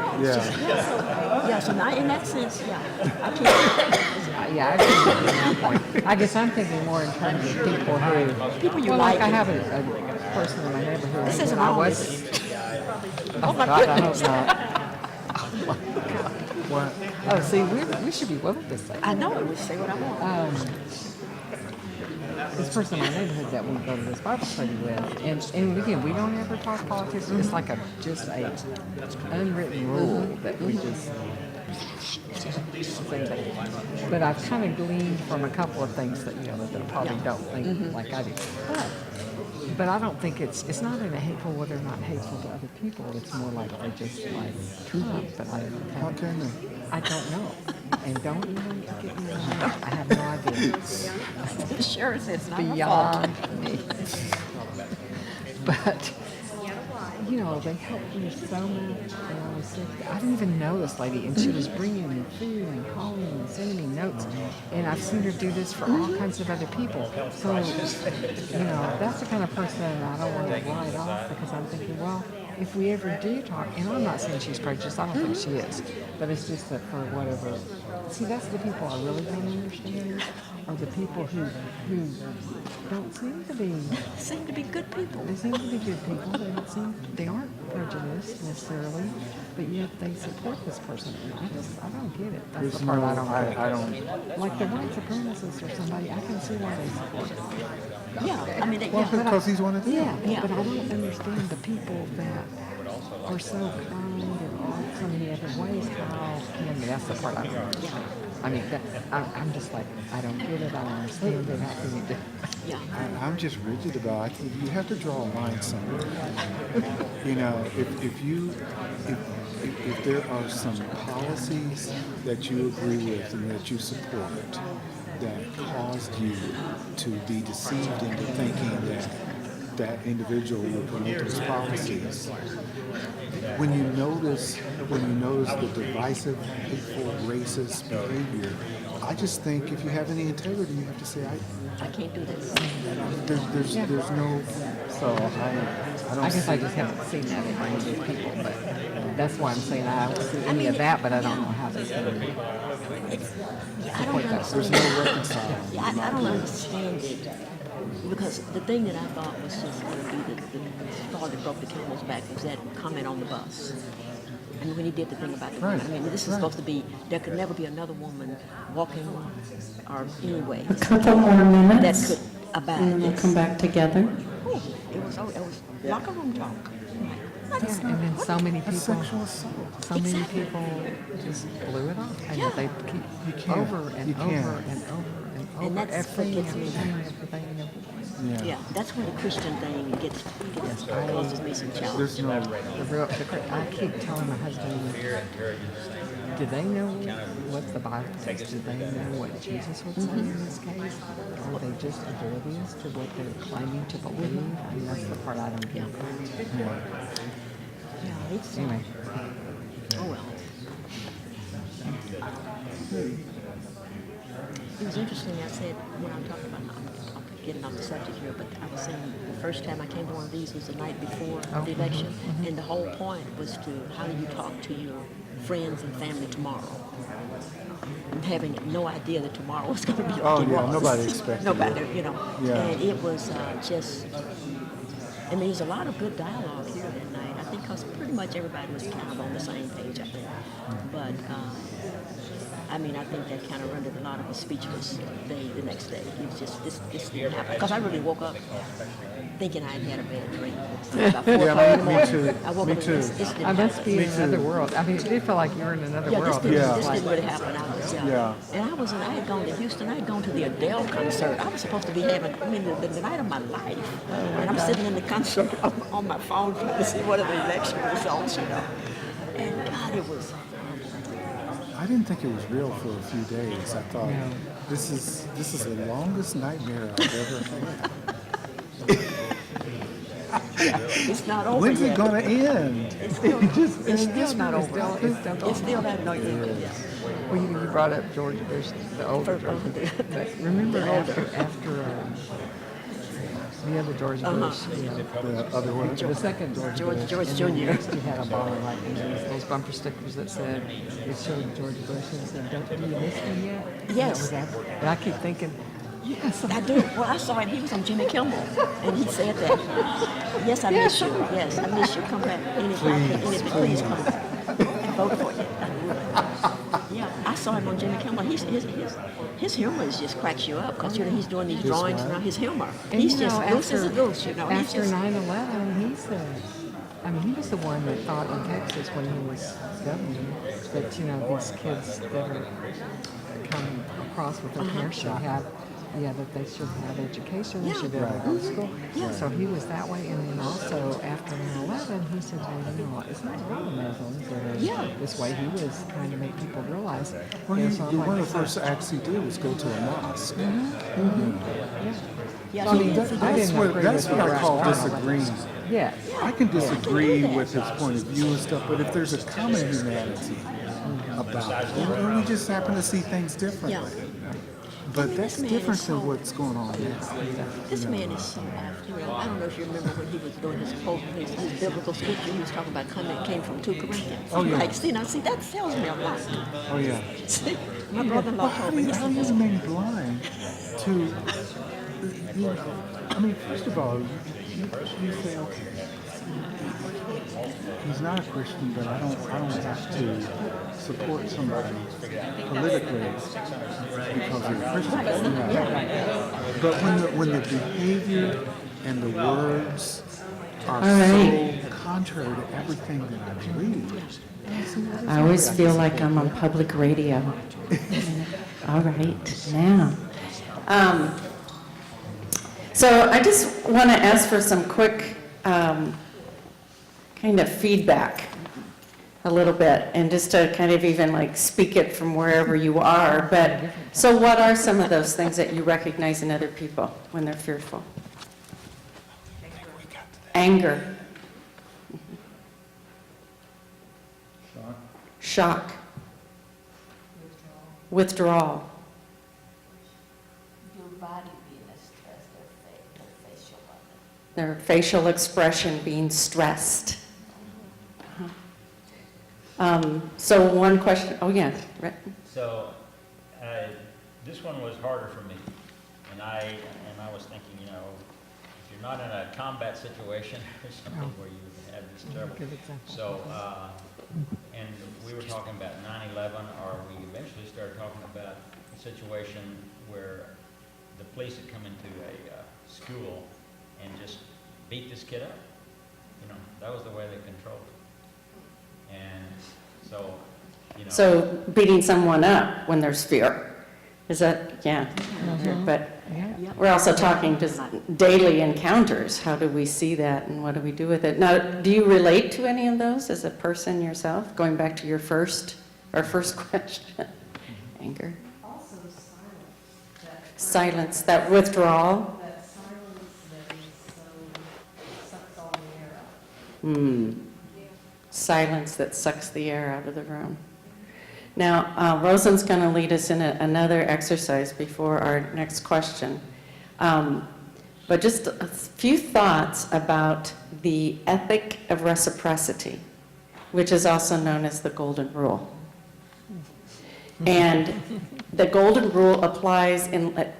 So now in that sense, I can't. Yeah, I agree with you on that point. I guess I'm thinking more in terms of people who. People you well, like. I have a person in my neighborhood. This isn't I all was. this. Oh my God, I goodness. hope not. Oh, see, we should be willing to say. I know it would say what I want. This person in my neighborhood that we go to this Bible study with, and again, we don't ever talk politics. It's like just a unwritten rule that we just say that. But I've kind of gleaned from a couple of things that that I probably don't think like I do. But I don't think it's not in a hateful way. They're not hateful to other people. It's more like they just like but How can they? I don't know. And don't even get me wrong. I have no idea. Sure, it's not my fault. Beyond me. But, they helped me so much when I was sick. I didn't even know this lady, and she was bringing me food and calling me and sending me notes. And I've seen her do this for all kinds of other people. So, that's the kind of person I don't want to write off because I'm thinking, well, if we ever do talk, and I'm not saying she's prejudiced, I don't think she is, but it's just that for whatever. See, that's the people I really don't understand, are the people who don't seem to be. Seem to be good people. They seem to be good people. They aren't prejudiced necessarily, but yet they support this person. And I don't get it. That's the part I don't get. I don't. Like the white supremacists or somebody, I can see why they support it. Yeah, I mean, Well, because he's one of them. Yeah, but I don't understand the people that are so kind and all so many other ways. How can they? That's the part I don't understand. I mean, I'm just like, I don't get it. I don't understand it. How can you do it? yeah. I'm just rigid about it. I think you have to draw a line somewhere. If there are some policies that you agree with and that you support that caused you to be deceived into thinking that individual will promote those policies, when you notice the divisive, hateful, racist behavior, I just think if you have any integrity, you have to say, I can't do this. there's no. So I don't. I guess see, I just haven't seen that in any of these people, but that's why I'm saying I don't see any of that, but I don't know how they can. I don't There's understand. no reconciling. Yeah, I don't understand it because the thing that I thought was just going to be the straw that broke the camel's back was that comment on the bus. I mean, when he did the thing about the woman, I mean, this is supposed to be, there could never be another woman walking, or anyway. A couple more That minutes, could abide and then we'll this. come back together. Oh, it was locker room talk. Yeah, and then so many people, Sexual assault. so many people just blew it off, and Yeah. they keep can't. over and You over can't. and over and over. And that's what everything, gets me. everything. Yeah, that's where the Christian thing gets causes me some challenge. There's no, I keep telling my husband, do they know what the Bible says? Do they know what Jesus would say in this case? Or are they just oblivious to what they're claiming to believe? I mean, that's the part I don't get. Yeah, it's Anyway, oh well. It was interesting. I said when I'm talking about, I'm getting off the subject here, but I was saying the first time I came to one of these was the night before the election, and the whole point was to how do you talk to your friends and family tomorrow, and having no idea that tomorrow was going to be like it was. nobody expected Nobody, it. you know. Yeah. And it was just. I mean, there's a lot of good dialogue here that night. I think because pretty much everybody was kind of on the same page, I think. But, I mean, I think that kind of rendered a lot of us speechless the next day. It was just, this didn't happen. Because I really woke up thinking I had had a bad dream. About 4 o'clock in the me morning. too. I woke Me up and too. this didn't I must be happen. in another world. I mean, it did feel like you were in another Yeah, world. this didn't really happen. I was, Yeah. And I had gone to Houston. I had gone to the Adele concert. I was supposed to be having, the night of my life. And I'm sitting in the concert on my phone trying to see what are the election results, you know. And God, it was. I didn't think it was real for a few days. I thought, this is the longest nightmare I've ever had. It's not over When's yet. it gonna end? It's still not over. It's still not over. Yeah. Well, you brought up George Bush, the older George Bush. But remember after the other George Bush, you know, The other one. the second George Bush, George and Jr. then next he had Obama, like those bumper stickers that said, it showed George Bush and said, do you miss me yet? And Yes. that was after, and I keep thinking, yes, I do. Well, I saw him. He was on Jimmy Kimmel, and he said that. Yes, I miss you. Yes, I miss you. Come back. Please come back. Vote for you. Yeah, I saw him on Jimmy Kimmel. His humor just cracks you up because he's doing these drawings now. His humor. And He's you know, just loose as a goose. You know. He's After just 9/11, he said, I mean, he was the one that thought in Texas when he was governor that, you know, these kids that are come across with their parents should have, that they should have education, they should be able to go to school. Yeah. So he was that way, and then also after 9/11, he said, well, you know, it's not all the Muslims that are this way. He was trying to make people realize. Well, you know, so I'm one like, of the first acts he did was go to a mosque. yeah. I mean, he did. I didn't agree That's with what the I call rationale. disagreeing. Yeah. I can disagree with his point of view and stuff, but if there's a common humanity about it, and we just happen to see things differently. Yeah. But that's man different is than so- what's going on now. This man is so off. You know, I don't know if you remember when he was doing his biblical scripture. He was talking about came from 2 Corinthians. Oh, yeah. Like, see, that tells me a lot. Oh, yeah. See, my brother-in-law told me. He How said, is man blind to, you know, I mean, first of all, you say, okay, he's not a Christian, but I don't have to support somebody politically because they're a Christian. Yeah. But when the behavior and the words are so contrary to everything that I believe, I always feel like I'm on public radio. All right, now. So I just want to ask for some quick kind of feedback a little bit, and just to kind of even like speak it from wherever you are. But so what are some of those things that you recognize in other people when they're fearful? Anger. Shock. Withdrawal. Your body being stressed, their facial body. Their facial expression being stressed. So one question, oh yeah, Rhett. So, this one was harder for me. And I was thinking, you know, if you're not in a combat situation or something where you have this terrible. Good example. So, were talking about 9/11, or we eventually started talking about a situation where the police had come into a school and just beat this kid up. You know, that was the way they controlled it. And so, you know. So beating someone up when there's fear, is that, yeah. But we're also talking just daily encounters. How do we see that and what do we do with it? Now, do you relate to any of those as a person yourself? Going back to your first question, anger. Also Silence, that withdrawal. that silence that is so, sucks all the air out. Silence that sucks the air out of the room. Now, Rosalind's going to lead us in another exercise before our next question. But just a few thoughts about the ethic of reciprocity, which is also known as the Golden Rule. And the Golden Rule applies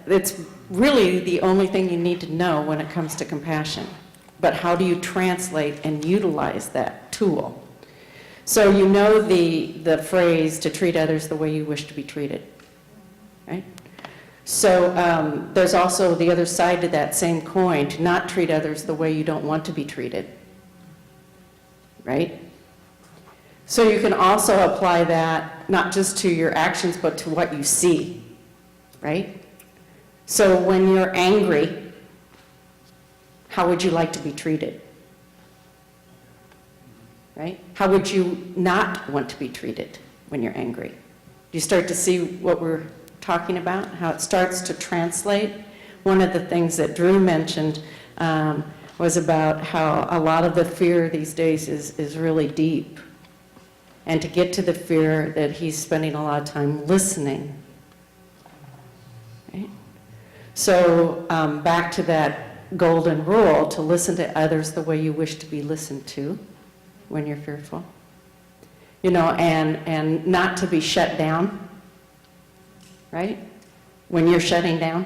it's really the only thing you need to know when it comes to compassion. But how do you translate and utilize that tool? So you know the phrase, to treat others the way you wish to be treated, right? So there's also the other side to that same coin, to not treat others the way you don't want to be treated, right? So you can also apply that not just to your actions, but to what you see, right? So when you're angry, how would you like to be treated? Right? How would you not want to be treated when you're angry? Do you start to see what we're talking about, how it starts to translate? One of the things that Drew mentioned was about how a lot of the fear these days is really deep. And to get to the fear, that he's spending a lot of time listening. Right? So back to that golden rule, to listen to others the way you wish to be listened to when you're fearful. You know, and not to be shut down, right? When you're shutting down,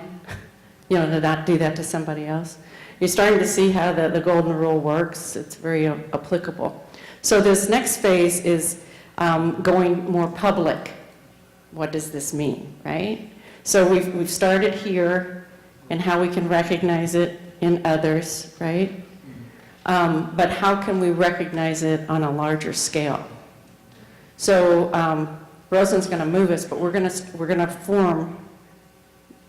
you know, to not do that to somebody else. You're starting to see how the golden rule works. It's very applicable. So this next phase is going more public. What does this mean, right? So we've started here and how we can recognize it in others, right? But how can we recognize it on a larger scale? So Rosalind's going to move us, but we're going to form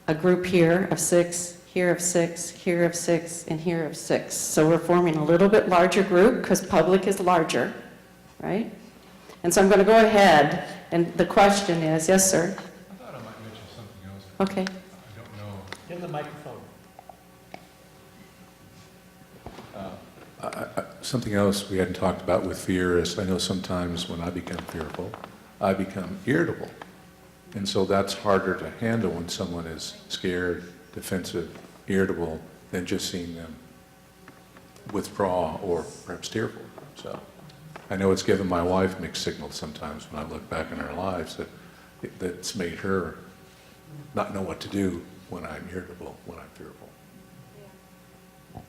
a group here of 6, here of 6, here of 6, and here of 6. So we're forming a little bit larger group because public is larger, right? And so I'm going to go ahead, and the question is, yes, sir? I thought I might mention something else. Okay. I don't know. Give the microphone. Something else we hadn't talked about with fear is I know sometimes when I become fearful, I become irritable. And so that's harder to handle when someone is scared, defensive, irritable, than just seeing them withdraw or perhaps tearful. So I know it's given my wife mixed signals sometimes when I look back in our lives that's made her not know what to do when I'm irritable, when I'm fearful.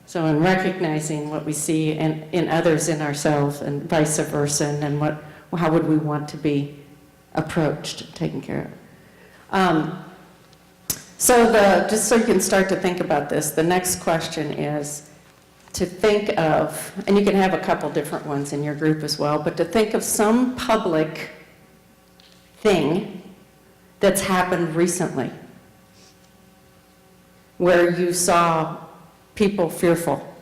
So in recognizing what we see in others, in ourselves, and vice versa, and then how would we want to be approached and taken care of? So just so you can start to think about this, the next question is to think of, and you can have a couple different ones in your group as well, but to think of some public thing that's happened recently where you saw people fearful.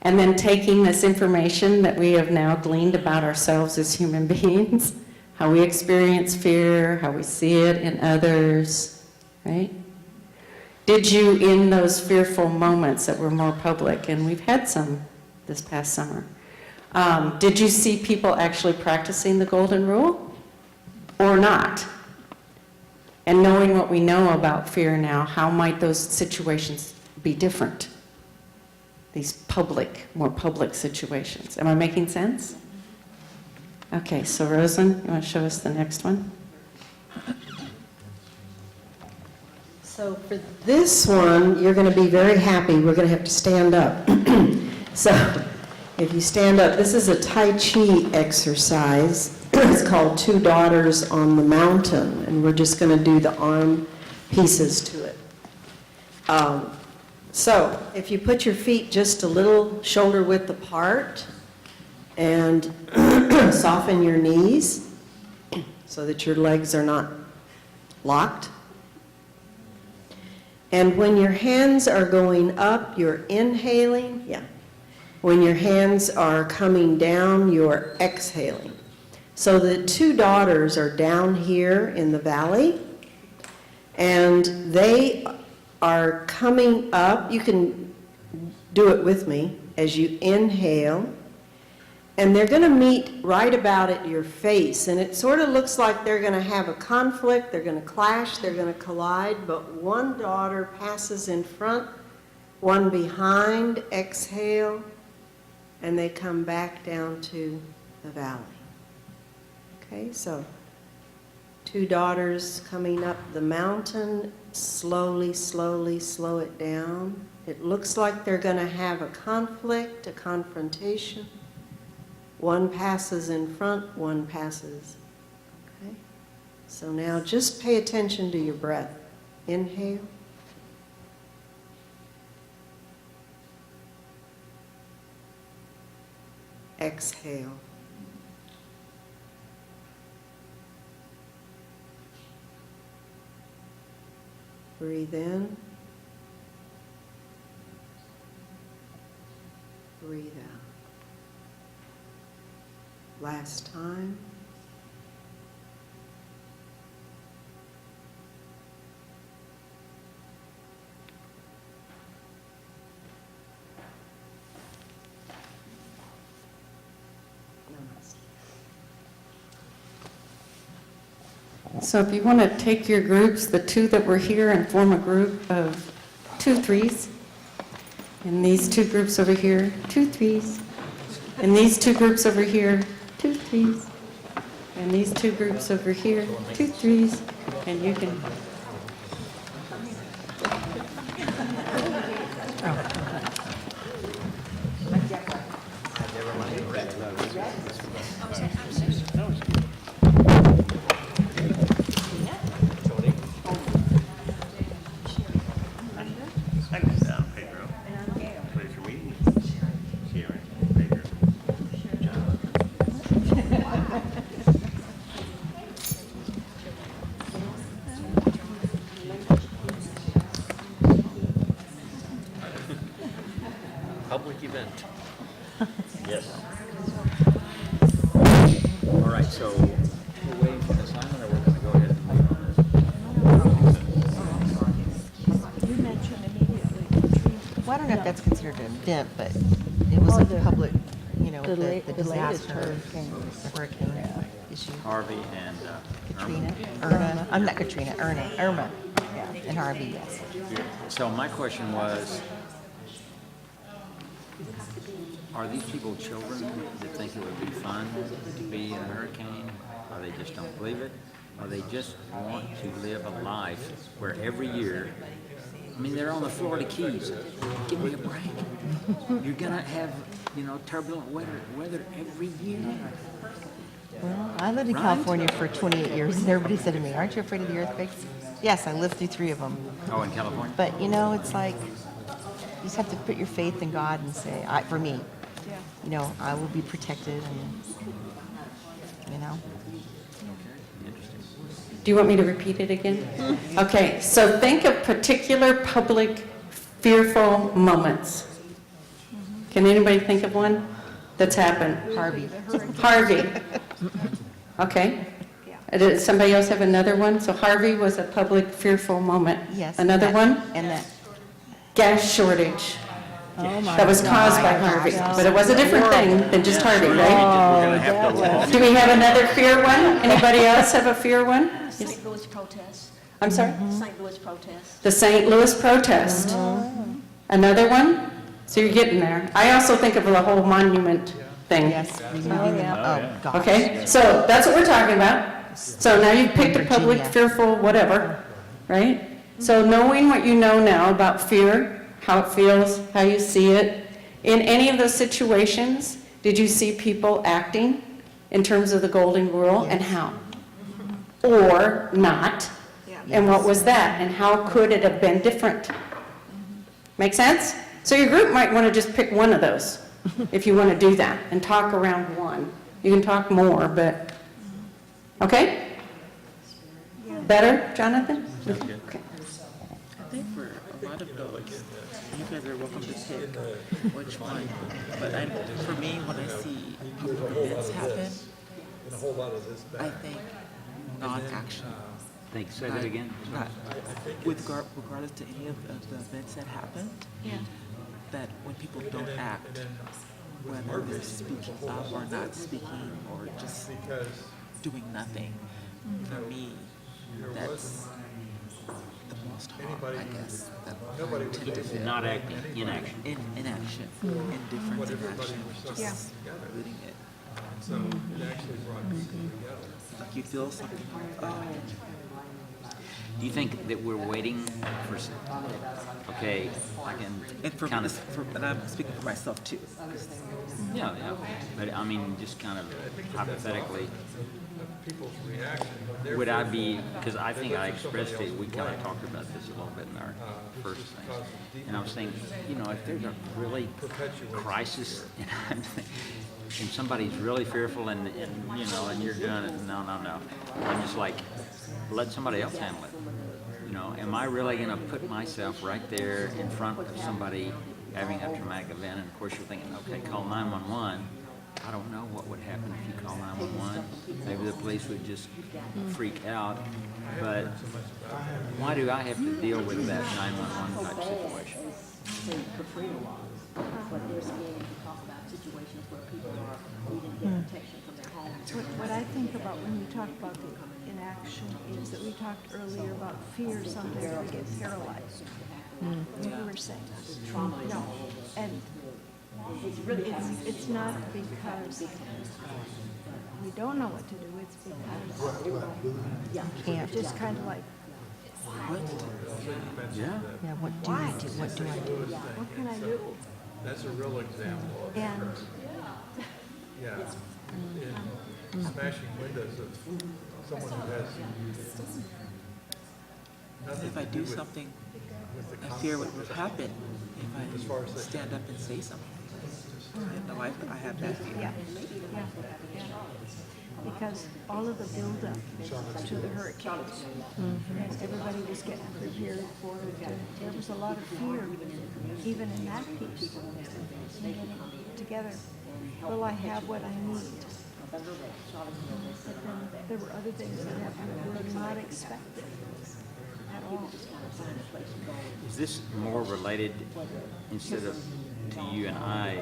And then taking this information that we have now gleaned about ourselves as human beings, how we experience fear, how we see it in others, right? Did you, in those fearful moments that were more public, and we've had some this past summer, did you see people actually practicing the golden rule or not? And knowing what we know about fear now, how might those situations be different? These public, more public situations. Am I making sense? Okay, so Rosalind, you want to show us the next one? So for this one, you're going to be very happy. We're going to have to stand up. So If you stand up, this is a Tai Chi exercise. It's called Two Daughters on the Mountain, and we're just going to do the arm pieces to it. So if you put your feet just a little shoulder width apart and soften your knees so that your legs are not locked. And when your hands are going up, you're inhaling. Yeah. When your hands are coming down, you're exhaling. So the two daughters are down here in the valley, and they are coming up. You can do it with me as you inhale. And they're going to meet right about at your face. And it sort of looks like they're going to have a conflict. They're going to clash. They're going to collide. But one daughter passes in front, one behind. Exhale. And they come back down to the valley. Okay, so two daughters coming up the mountain. Slowly, slowly slow it down. It looks like they're going to have a conflict, a confrontation. One passes in front, one passes. Okay? So now just pay attention to your breath. Inhale. Exhale. Breathe in. Breathe out. Last time. So if you want to take your groups, the two that were here, and form a group of 2 threes, and these two groups over here, 2 threes, and these two groups over here, 2 threes, and these two groups over here, 2 threes, and you can. Public event. Yes. All right, so we're waiting for an assignment, or we're going to go ahead and move on this? You mentioned immediately. Well, I don't know if that's considered an event, but it was a public, you know, the latest disaster, the hurricane issue. Harvey and Katrina, Irma, I'm not Katrina, Irma, yeah, and Harvey, yes. So my question was, are these people children that think it would be fun to be in a hurricane? Or they just don't believe it? Or they just want to live a life where every year, I mean, they're on the Florida Keys. Give me a break. You're gonna have, you know, turbulent weather every year. Well, I lived in Right. California for 28 years, and everybody said to me, aren't you afraid of the earthquakes? Yes, I lived through 3 of them. Oh, in California? But, you know, it's like, you just have to put your faith in God and say, for me, you know, I will be protected, and, you know. Do you want me to repeat it again? Okay, so think of particular public fearful moments. Can anybody think of one that's happened? Harvey. Harvey. Okay. Does somebody else have another one? So Harvey was a public fearful moment. Yes. Another one? And that. Gas shortage. Oh, my That was caused by Harvey, but it was a different thing than just Harvey, right? Do we have another fear one? Anybody else have a fear one? St. Louis protest. I'm sorry? St. Louis protest. The St. Louis protest. Another one? So you're getting there. I also think of the whole monument thing. Yes, removing them. Oh, gosh. Okay, so that's what we're talking about. So now you've picked a public, Virginia. fearful, whatever, right? So knowing what you know now about fear, how it feels, how you see it, In any of those situations, did you see people acting in terms of the golden rule, and how? Or not? And what was that? And how could it have been different? Make sense? So your group might want to just pick one of those if you want to do that and talk around one. You can talk more, but, okay? Better, Jonathan? Okay. I think for a lot of those, you guys are welcome to pick which one. But for me, when I see events happen, I think non-action. Say that again. Regardless to any of the events that happened, that when people don't act, whether they're speaking up or not speaking or just doing nothing, for me, that's the most harm, I guess, that I tend to feel. Not acting, inaction. Inaction, indifference in action, just letting it. Like you feel something. Do you think that we're waiting for, okay, I And for, can kind of, and I'm speaking for myself too. yeah, but I mean, just kind of hypothetically, would I be, because I think I expressed it, we kind of talked about this a little bit in our first thing, and I was saying, you know, if there's a really crisis, and somebody's really fearful and you know, and you're doing it, no. I'm just like, let somebody else handle it. You know, am I really going to put myself right there in front of somebody having a traumatic event? And of course you're thinking, okay, call 911. I don't know what would happen if you call 911. Maybe the police would just freak out. But why do I have to deal with that 911 type situation? But there's being talk about situations where people are needing protection from their homes. What I think about when you talk about the inaction is that we talked earlier about fear. Sometimes we get paralyzed. You were saying no, and it's not because we don't know what to do. It's because it's just kind of like, Yeah. Yeah, what do I do? What do I do? what can I do? That's a real example of, And smashing windows of someone who has nothing If I to do with something, with the I fear what will happen if As far as I the- stand up and say something. I have that fear. yeah. Because all of the buildup to the hurricanes, and everybody was getting prepared for it. And there was a lot of fear, even in that piece, in getting together. Will I have what I need? But then there were other things that happened that were not expected at all. Is this more related, instead of to you and I,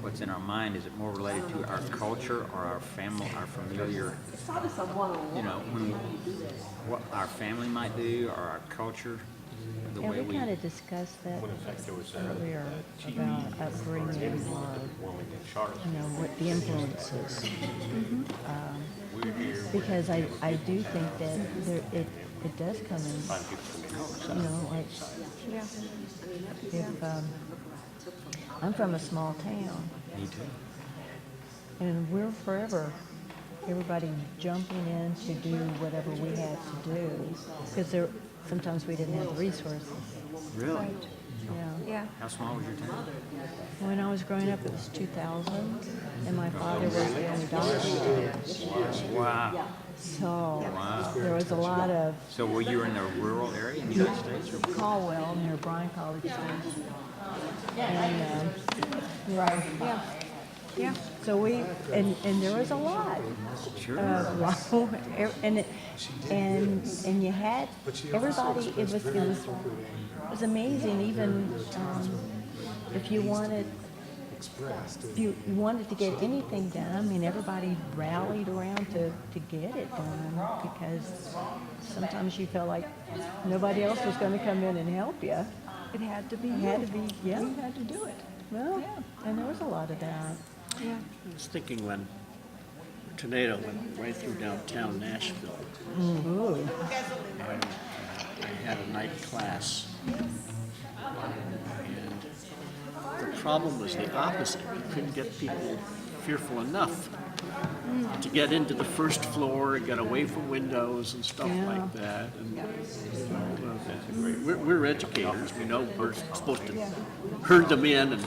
what's in our mind, is it more related to our culture or our family, our familiar, you know, what our family might do or our culture, the way And we kind of discussed that earlier about upbringing or, you know, what the influences. Because I do think that it does come in, you know, like, if, I'm from a small town. Me too. And we're forever, everybody jumping in to do whatever we had to do, because sometimes we didn't have the resources. Really? Yeah. How small was your town? When I was growing up, it was 2000, and my father was the only doctor. Wow. So Wow. there was a lot of So were you in a rural area in the United States? Or? Caldwell near Bryan College. And, right, yeah. So and there was a lot. Sure. And you had everybody. It was amazing. Even if you wanted to get anything done, I mean, everybody rallied around to get it done, because sometimes you felt like nobody else was going to come in and help you. It had to be. Yeah. You had to do it. Well, and there was a lot of that. Yeah. I was thinking when a tornado went right through downtown Nashville. Ooh. And I had a night class. And the problem was the opposite. You couldn't get people fearful enough to get into the first floor and get away from windows and stuff like that. And, we're educators. We know we're supposed to herd them in and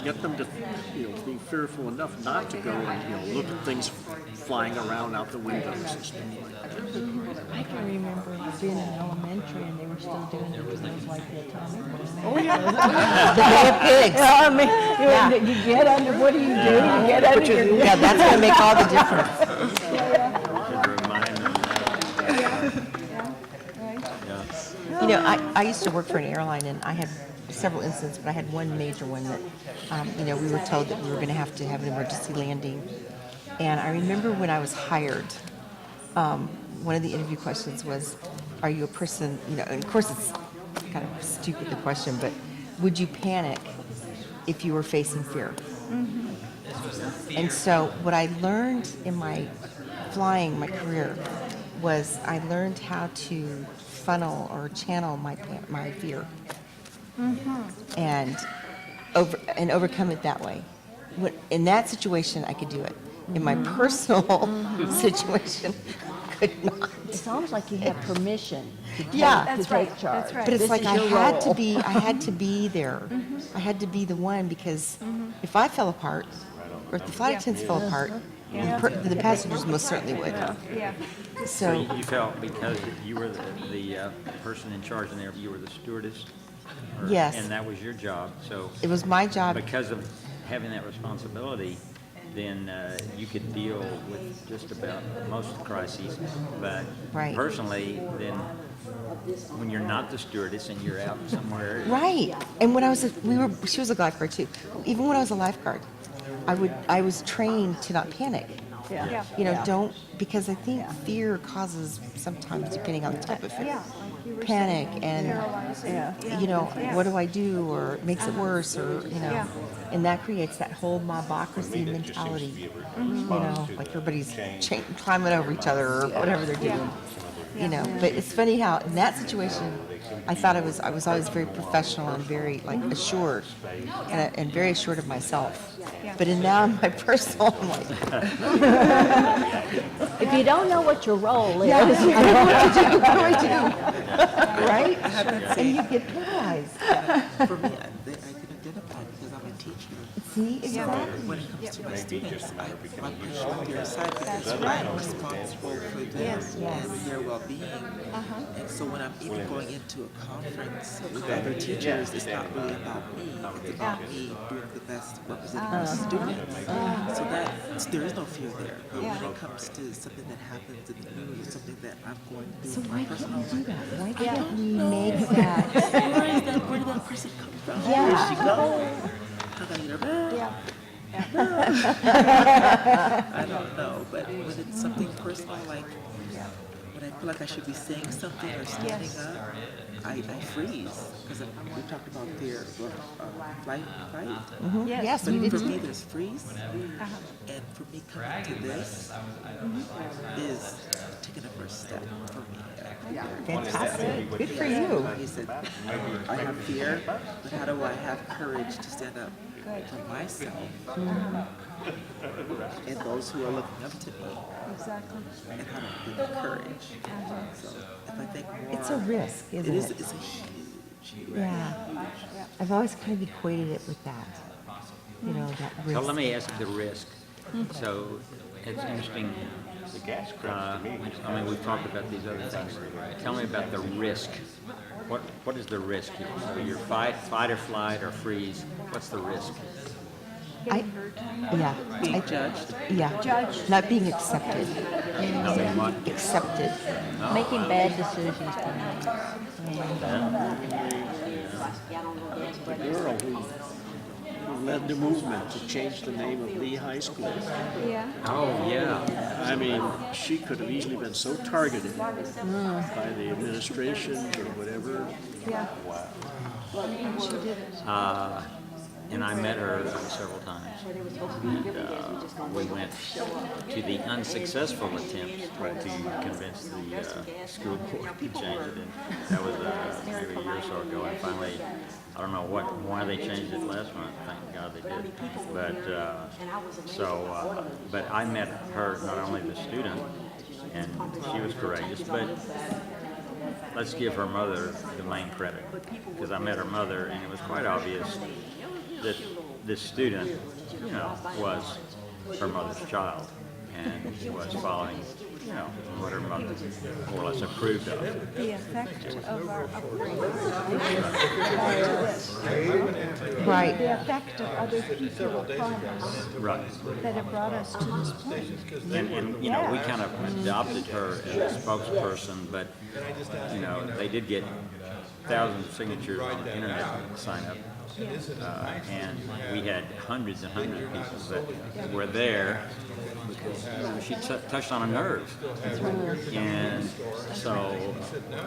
get them to be fearful enough not to go and look at things flying around out the windows and stuff like that. I can remember being in elementary and they were still doing the drills like the atomic bomb. Oh, yeah. The Bay of Pigs. I mean, you get under, what do? You get under your... Yeah, that's going to make all the difference. I used to work for an airline, and I had several incidents, but I had one major one that, we were told that we were going to have an emergency landing. And I remember when I was hired, one of the interview questions was, are you a person, and of course it's kind of stupid, the question, but would you panic if you were facing fear? Mm-hmm. And so what I learned in my flying, my career, was I learned how to funnel or channel my fear, and overcome it that way. In that situation, I could do it. In my personal situation, could not. It sounds like you have permission to take, That's take right. charge. That's right. But it's This like is I your had to role. be. I had to be there. I had to be the one, because if I fell apart, or if the flight attendants fell apart, the passengers most certainly would. Yeah. So you felt because you were the person in charge in there, you were the stewardess? Yes. And that was your job, so. It was my job. Because of having that responsibility, then you could deal with just about most crises. But Right. personally, then when you're not the stewardess and you're out somewhere. Right. And when she was a lifeguard too. Even when I was a lifeguard, I was trained to not panic. Yeah. Because I think fear causes sometimes, depending on the type of fear, Yeah, like you were panic saying, and, paralyzing. what do I do, or it makes it worse, or, and that creates that whole mobocracy mentality, like everybody's climbing over each other or whatever they're doing. But it's funny how in that situation, I thought I was always very professional and very assured, and very assured of myself. But in now in my personal, I'm like, If you don't know what your role is, I don't know what to do. What do I do? Right? I have that And same. you get paralyzed. For me, I can identify because I'm a teacher. See, exactly. When it comes to my students, I push on their side because I'm responsible for them and their well-being. And so when I'm even going into a conference with other teachers, it's not really about me. It's about me doing the best representing my students. So there is no fear there. But when it comes to something that happens in the news, something that I'm going through So in why my can't personal we do life, that? Why can't we make that? where did that person come from? Yeah. Where did she go? How can I get her back? I don't know, but when it's something personal, like when I feel like I should be saying something or standing up, I freeze because we talked about fear of flight. Yes, But we did for too. me, there's freeze, and for me coming to this is taking the first step for me. Fantastic. Good for you. He said, I have fear, but how do I have courage to stand up for myself and those who are looking up to me? Exactly. And how to give them courage. So if I think more, It's a risk, isn't it? It's a huge risk. Yeah. I've always kind of equated it with that. That risk. So let me ask the risk. So it's interesting. We've talked about these other things. Tell me about the risk. What is the risk here? So your fight or flight or freeze. What's the risk? Getting hurt. Being judged. Judged. Not being accepted. Not being what? Accepted. making bad decisions. The girl who led the movement to change the name of Lee High School. Yeah. Oh, yeah. I mean, she could have easily been so targeted by the administration or whatever. Yeah. She did it. and I met her several times. And we went to the unsuccessful attempt to convince the school board to change it. And that was maybe a year or so ago. And finally, I don't know why they changed it last month. Thank God they did. But I met her, not only the student, and she was courageous, but let's give her mother the main credit, because I met her mother, and it was quite obvious that this student, was her mother's child, and was following, what her mother more or less approved of. The effect of our upbringing. Right. The effect of other people upon us Right. that have brought us to this point. And we kind of adopted her as a spokesperson, but, they did get thousands of signatures on the internet sign up. And we had hundreds and hundreds of people that were there because she touched on a nerve. And so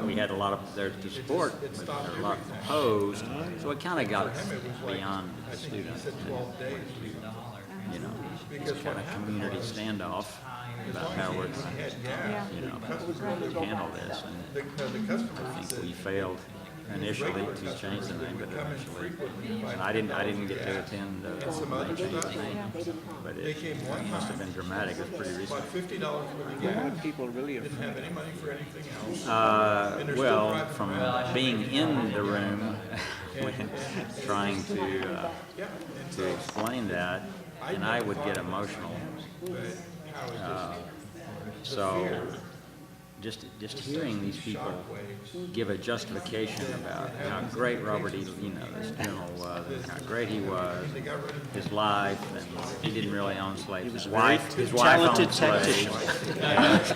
we had a lot of there to support, but there were a lot opposed. So it kind of got beyond the student. And, it's kind of community standoff about how we're going to handle this. And I think we failed initially to change the name, but eventually, and I didn't get to attend when they changed the name, but it must have been dramatic. It was pretty recent. What people really afraid Well, from being in the room when trying to explain that, and I would get emotional. So just hearing these people give a justification about how great Robert E. This general was, and how great he was, his life, and he didn't really own slaves. His wife owned slaves,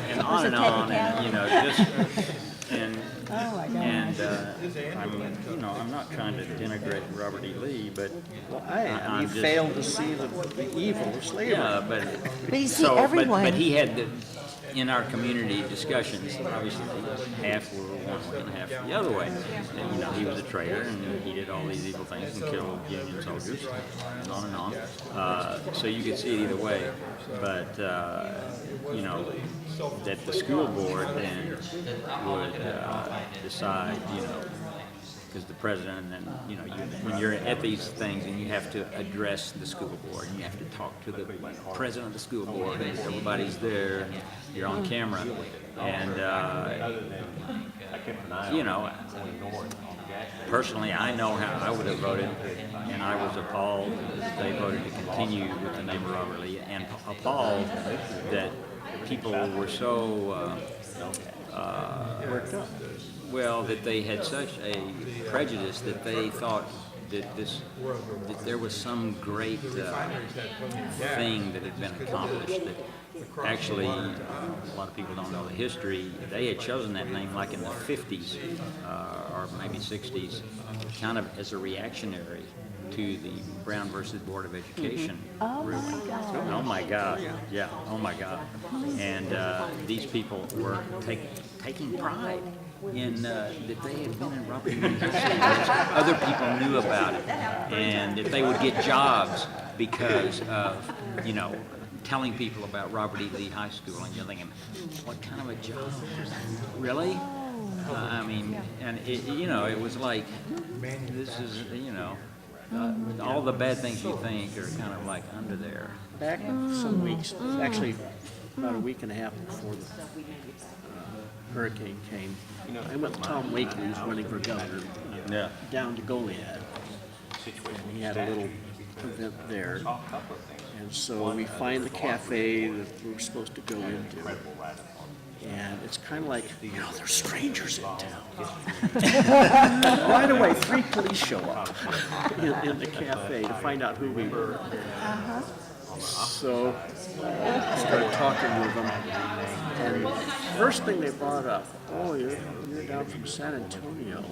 and on and on, and I'm not trying to denigrate Robert E. Lee, but you failed to see the evil of slavery. Yeah, but you see, everyone. But he had in our community discussions, obviously half were one way and half the other way. And, he was a traitor, and he did all these evil things and killed Union soldiers, and on and on. So you could see it either way. But, that the school board then would decide, because the president, and when you're at these things and you have to address the school board, and you have to talk to the president of the school board, and everybody's there, and you're on camera, and personally, I know how I would have voted, and I was appalled that they voted to continue with the name of Robert Lee, and appalled that people were so Worked up. well, that they had such a prejudice that they thought that there was some great thing that had been accomplished. That actually, a lot of people don't know the history. They had chosen that name like in the 50s or maybe 60s, kind of as a reactionary to the Brown versus Board of Education ruling. Oh my God! Yeah, oh my God! And these people were taking pride in that they had been in Robert E. Lee history. Other people knew about it, and that they would get jobs because of telling people about Robert E. Lee High School, and you're thinking, what kind of a job? Really? I mean, and it was like, this is all the bad things you think are kind of like under there. Back some weeks, actually about a week and a half before the hurricane came, I went with Tom Wakely, who's running for governor, down to Goliad. And he had a little event there. And so we find the cafe that we were supposed to go into. And it's kind of like, there's strangers in town. Right away, 3 police show up in the cafe to find out who we were. So I started talking with them. And first thing they brought up, you're down from San Antonio.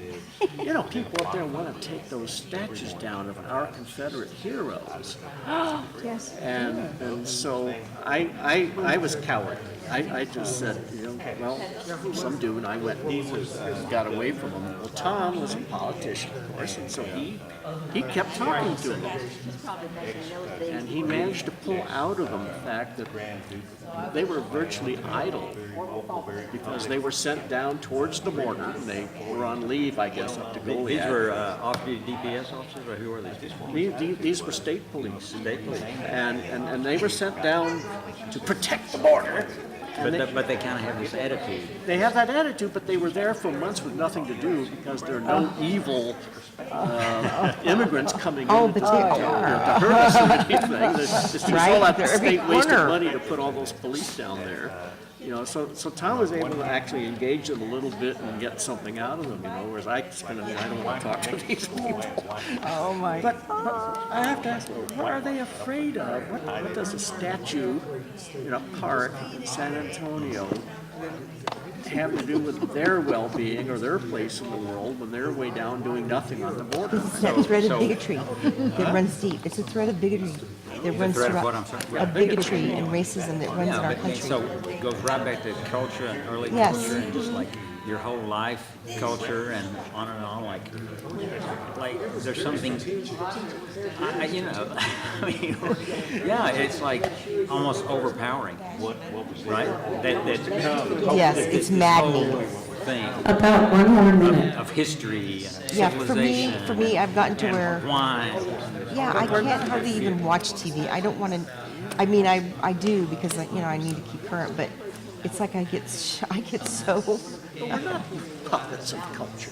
People up there want to take those statues down of our Confederate heroes. Yes. And so I was cowardly. I just said, well, some dude, I went and got away from him. Well, Tom was a politician, of course, and so he kept talking to him. And he managed to pull out of them the fact that they were virtually idle because they were sent down towards the border, and they were on leave, I guess, up to Goliad. These were off-duty DPS officers, or who were these? These were state police. State police. And they were sent down to protect the border. But they kind of have this attitude. They have that attitude, but they were there for months with nothing to do because there are no evil immigrants coming in to hurt us or anything. It's just all that the state wasted money to put all those police down there. So Tom was able to actually engage them a little bit and get something out of them, whereas I don't want to talk to these people. Oh my. But I have to ask, what are they afraid of? What does a statue in a park in San Antonio have to do with their well-being or their place in the world when they're way down doing nothing on the border? It's that thread of bigotry that runs deep. It's a thread of bigotry that runs throughout bigotry and racism that runs in our country. So it goes right back to culture and early culture and just like your whole life culture and on, like there's something, it's like almost overpowering, right? Yes, it's maddening. Thing About 1 more minute. of history and Yeah, civilization. for me, I've gotten to where. Wine. Yeah, I can't hardly even watch TV. I don't want to. I mean, I do because I need to keep current, but it's like I get so. But we're not puppets of culture.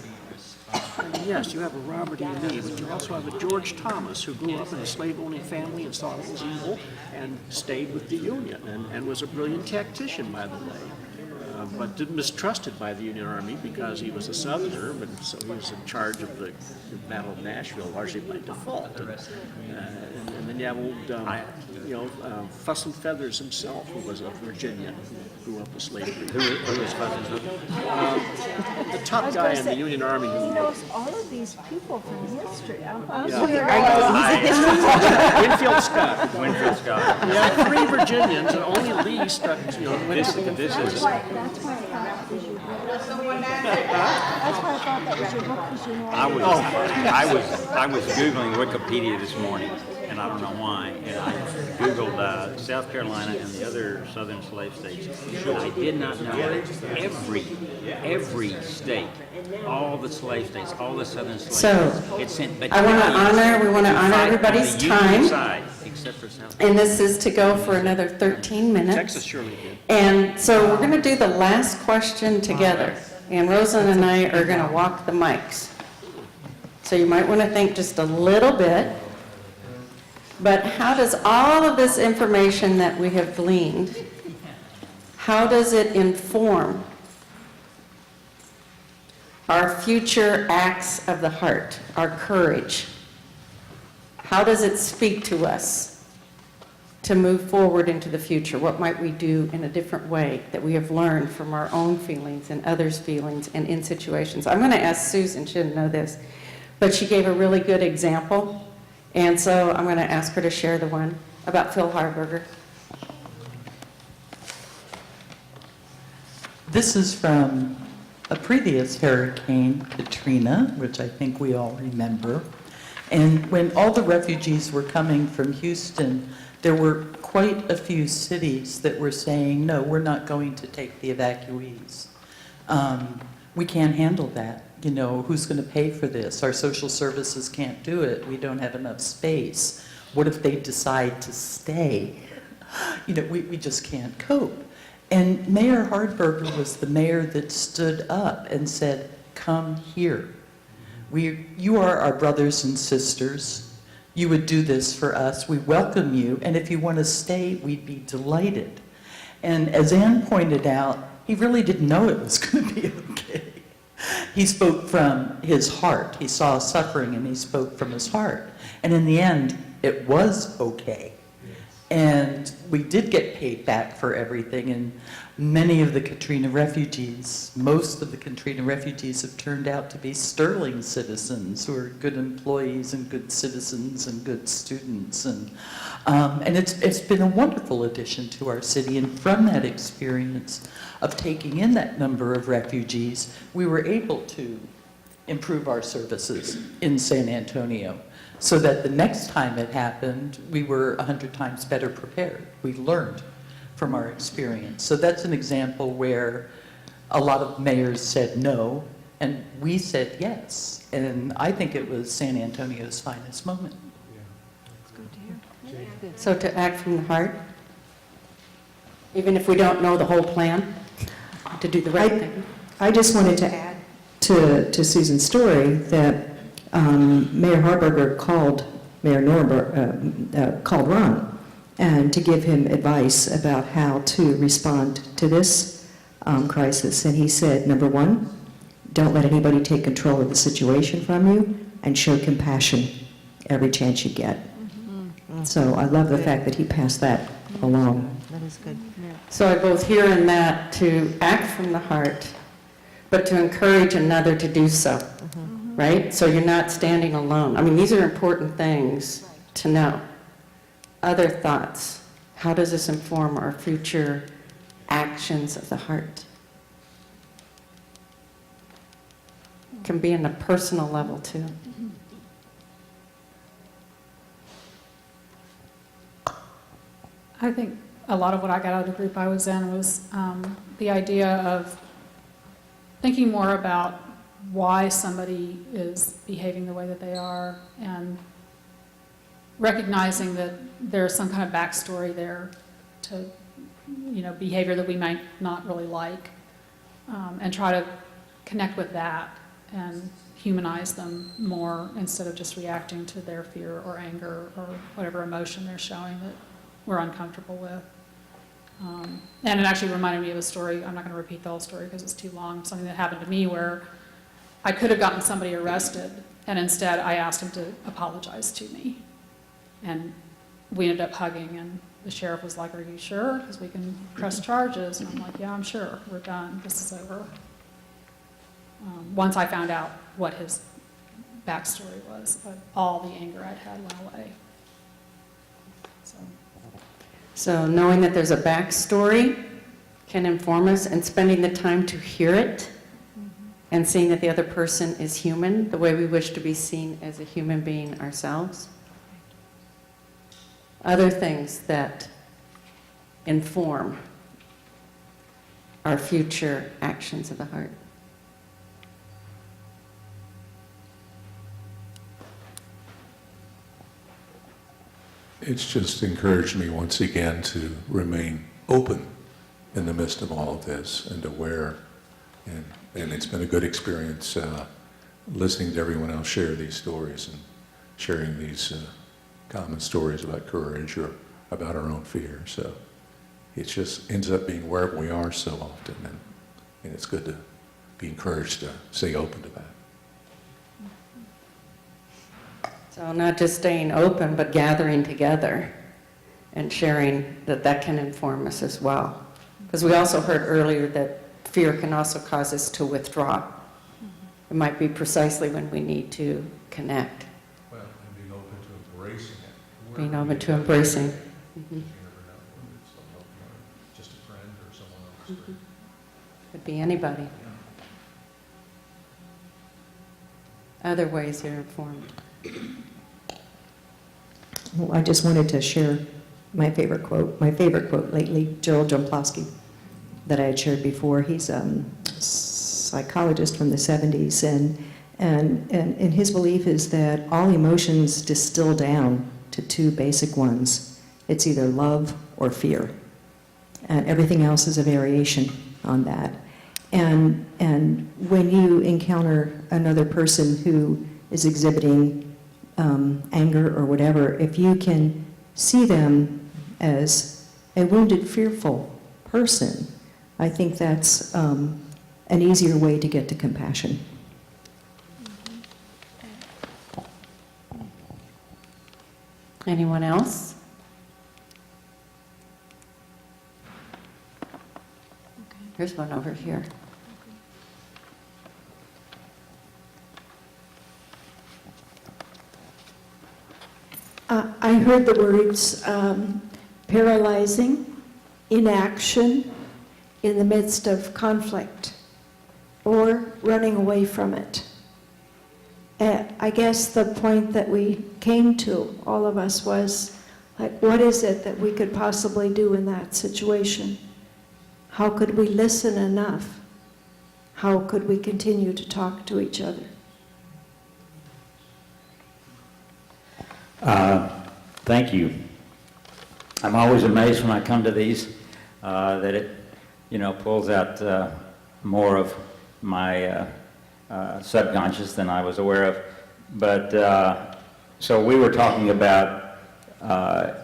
Yes, you have a Robert E. Lee, but you also have a George Thomas who grew up in a slave-owning family and saw it was evil and stayed with the Union and was a brilliant tactician, by the way. But mistrusted by the Union Army because he was a Southerner, but so he was in charge of the Battle of Nashville largely by default. And then you have old, Fuss and Feathers himself, who was a Virginian, who grew up with slavery. Who is Fuss and Feathers? The top guy in the Union Army. He knows all of these people from history. Winfield Scott. Winfield Scott. Yeah, 3 Virginians, and only Lee stuck, went to the That's why I thought that was your book. That's why I thought that was your book, because you know. I was Googling Wikipedia this morning, and I don't know why, and I Googled South Carolina and the other southern slave states, and I did not know that every state, all the slave states, all the southern slave states, it sent we want to honor everybody's time. Side, except for South And this is to go for another 13 minutes. Texas surely did. And so we're going to do the last question together. And Rosalind and I are going to walk the mics. So you might want to think just a little bit. But how does all of this information that we have gleaned, how does it inform our future acts of the heart, our courage? How does it speak to us to move forward into the future? What might we do in a different way that we have learned from our own feelings and others' feelings and in situations? I'm going to ask Susan, she didn't know this, but she gave a really good example. And so I'm going to ask her to share the one about Phil Harburger. This is from a previous hurricane, Katrina, which I think we all remember. And when all the refugees were coming from Houston, there were quite a few cities that were saying, no, we're not going to take the evacuees. We can't handle that. You know, who's going to pay for this? Our social services can't do it. We don't have enough space. What if they decide to stay? You know, we just can't cope. And Mayor Hardberger was the mayor that stood up and said, come here. You are our brothers and sisters. You would do this for us. We welcome you. And if you want to stay, we'd be delighted. And as Ann pointed out, he really didn't know it was going to be okay. He spoke from his heart. He saw suffering and he spoke from his heart. And in the end, it was okay. And we did get paid back for everything, and many of the Katrina refugees, most of the Katrina refugees have turned out to be sterling citizens who are good employees and good citizens and good students. And it's been a wonderful addition to our city. And from that experience of taking in that number of refugees, we were able to improve our services in San Antonio, so that the next time it happened, we were 100 times better prepared. We learned from our experience. So that's an example where a lot of mayors said no, and we said yes. And I think it was San Antonio's finest moment. So to act from the heart, even if we don't know the whole plan, to do the right thing. I just wanted to add to Susan's story that Mayor Harburger called Mayor Norberg, called Ron, and to give him advice about how to respond to this crisis. And he said, number one, don't let anybody take control of the situation from you, and show compassion every chance you get. So I love the fact that he passed that along. That is good. So I both hear in that to act from the heart, but to encourage another to do so, right? So you're not standing alone. I mean, these are important things to know. Other thoughts. How does this inform our future actions of the heart? Can be in a personal level too. I think a lot of what I got out of the group I was in was the idea of thinking more about why somebody is behaving the way that they are, and recognizing that there's some kind of backstory there to, behavior that we might not really like, and try to connect with that and humanize them more instead of just reacting to their fear or anger or whatever emotion they're showing that we're uncomfortable with. And it actually reminded me of a story. I'm not going to repeat the whole story because it's too long. Something that happened to me where I could have gotten somebody arrested, and instead I asked him to apologize to me. And we ended up hugging, and the sheriff was like, "Are you sure? Because we can press charges." And I'm like, "Yeah, I'm sure. We're done. This is over." Once I found out what his backstory was, all the anger I'd had went away. So knowing that there's a backstory can inform us, and spending the time to hear it, and seeing that the other person is human, the way we wish to be seen as a human being ourselves. Other things that inform our future actions of the heart. It's just encouraged me once again to remain open in the midst of all of this, and aware. And it's been a good experience listening to everyone else share these stories and sharing these common stories about courage or about our own fear. So it just ends up being wherever we are so often, and it's good to be encouraged to stay open to that. So not just staying open, but gathering together and sharing that can inform us as well. Because we also heard earlier that fear can also cause us to withdraw. It might be precisely when we need to connect. Well, and being open to embracing it. Being open to embracing. You never know whether it's a loved one, just a friend, or someone else. Could be anybody. Other ways you're informed. Well, I just wanted to share my favorite quote lately, Gerald Jomplowski, that I had shared before. He's a psychologist from the 70s, and his belief is that all emotions distill down to two basic ones. It's either love or fear, and everything else is a variation on that. And when you encounter another person who is exhibiting anger or whatever, if you can see them as a wounded, fearful person, I think that's an easier way to get to compassion. Anyone else? Here's one over here. I heard the words paralyzing, inaction in the midst of conflict, or running away from it. I guess the point that we came to, all of us, was like, what is it that we could possibly do in that situation? How could we listen enough? How could we continue to talk to each other? Thank you. I'm always amazed when I come to these that it, pulls out more of my subconscious than I was aware of. But so we were talking about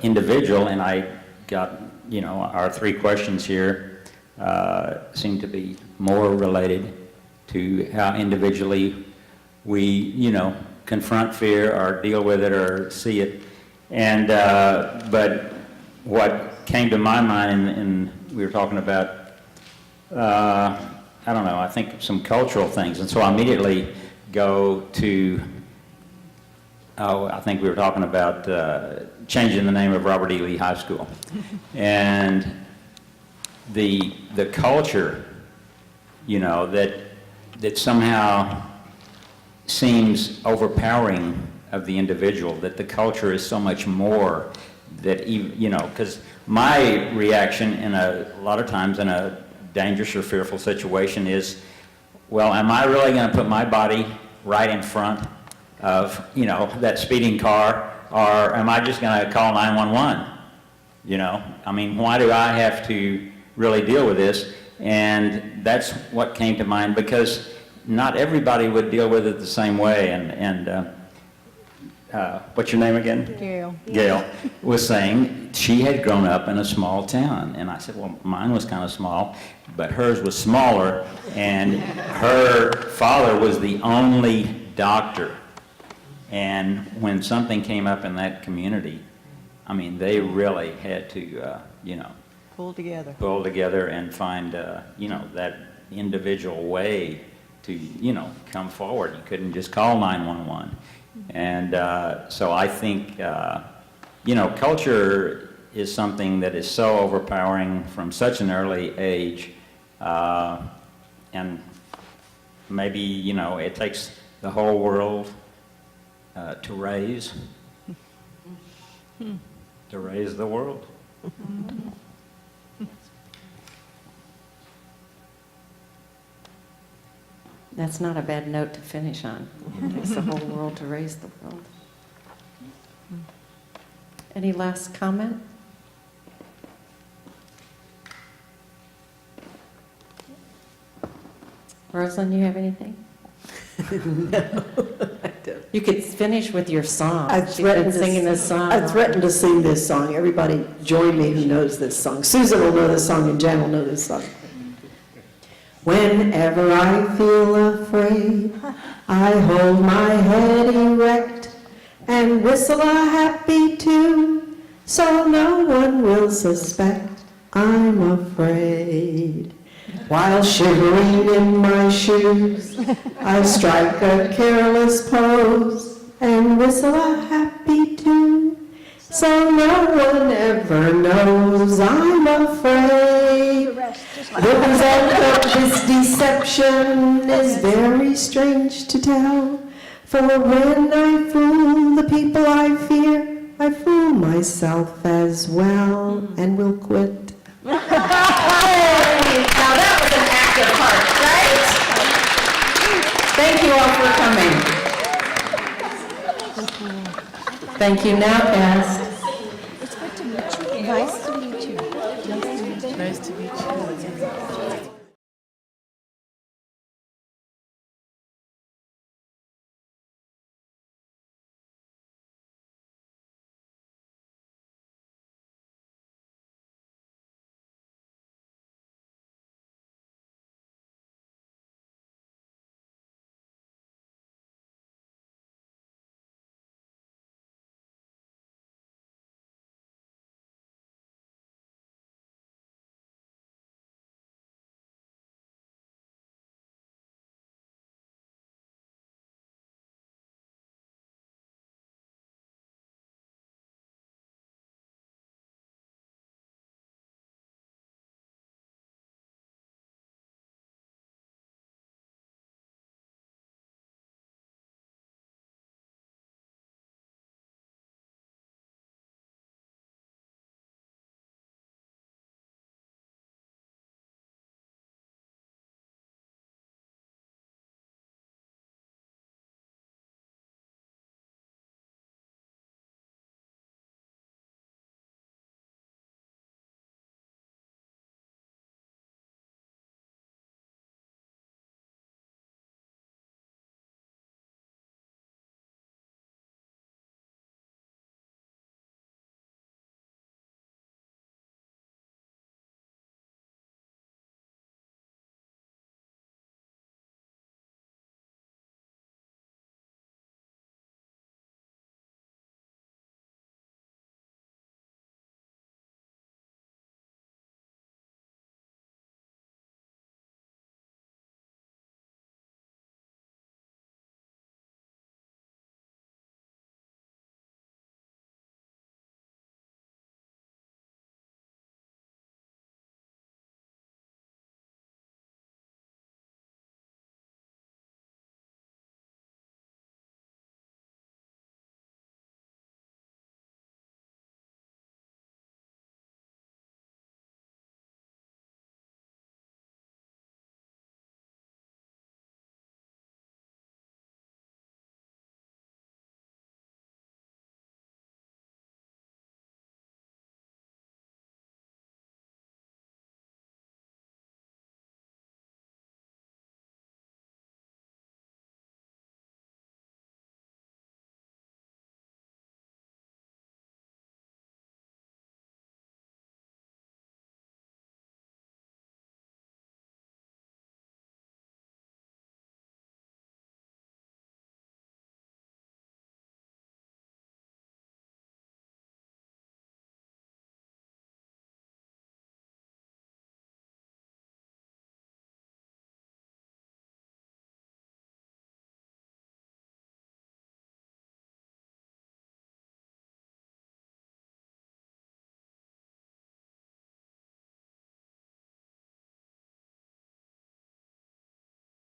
individual, and I got, our three questions here seem to be more related to how individually we, confront fear or deal with it or see it. And but what came to my mind, and we were talking about, I don't know, I think some cultural things. And so I immediately go to, I think we were talking about changing the name of Robert E. Lee High School. And the culture, that somehow seems overpowering of the individual, that the culture is so much more that, because my reaction a lot of times in a dangerous or fearful situation is, well, am I really going to put my body right in front of, that speeding car, or am I just going to call 911? I mean, why do I have to really deal with this? And that's what came to mind, because not everybody would deal with it the same way. And what's your name again? Gail. Gail was saying she had grown up in a small town. And I said, well, mine was kind of small, but hers was smaller. And her father was the only doctor. And when something came up in that community, I mean, they really had to, Pull together and find, that individual way to, come forward. You couldn't just call 911. And so I think, culture is something that is so overpowering from such an early age. And maybe, it takes the whole world to raise the world. That's not a bad note to finish on. It takes the whole world to raise the world. Any last comment? Rosalind, you have anything? No, I don't. You could finish with your song. I She's been threatened singing this song. I threatened to sing this song. Everybody join me who knows this song. Susan will know this song and Jan will know this song. Whenever I feel afraid, I hold my head erect and whistle a happy tune, so no one will suspect I'm afraid. While shivering in my shoes, I strike a careless pose and whistle a happy tune, so no one ever knows I'm afraid. The result of this deception is very strange to tell, for when I fool the people I fear, I fool myself as well and will quit. Now that was an act of heart, right? Thank you all for coming. Thank you. Now, Cass. It's good to meet you. Nice to meet you. Nice to meet you.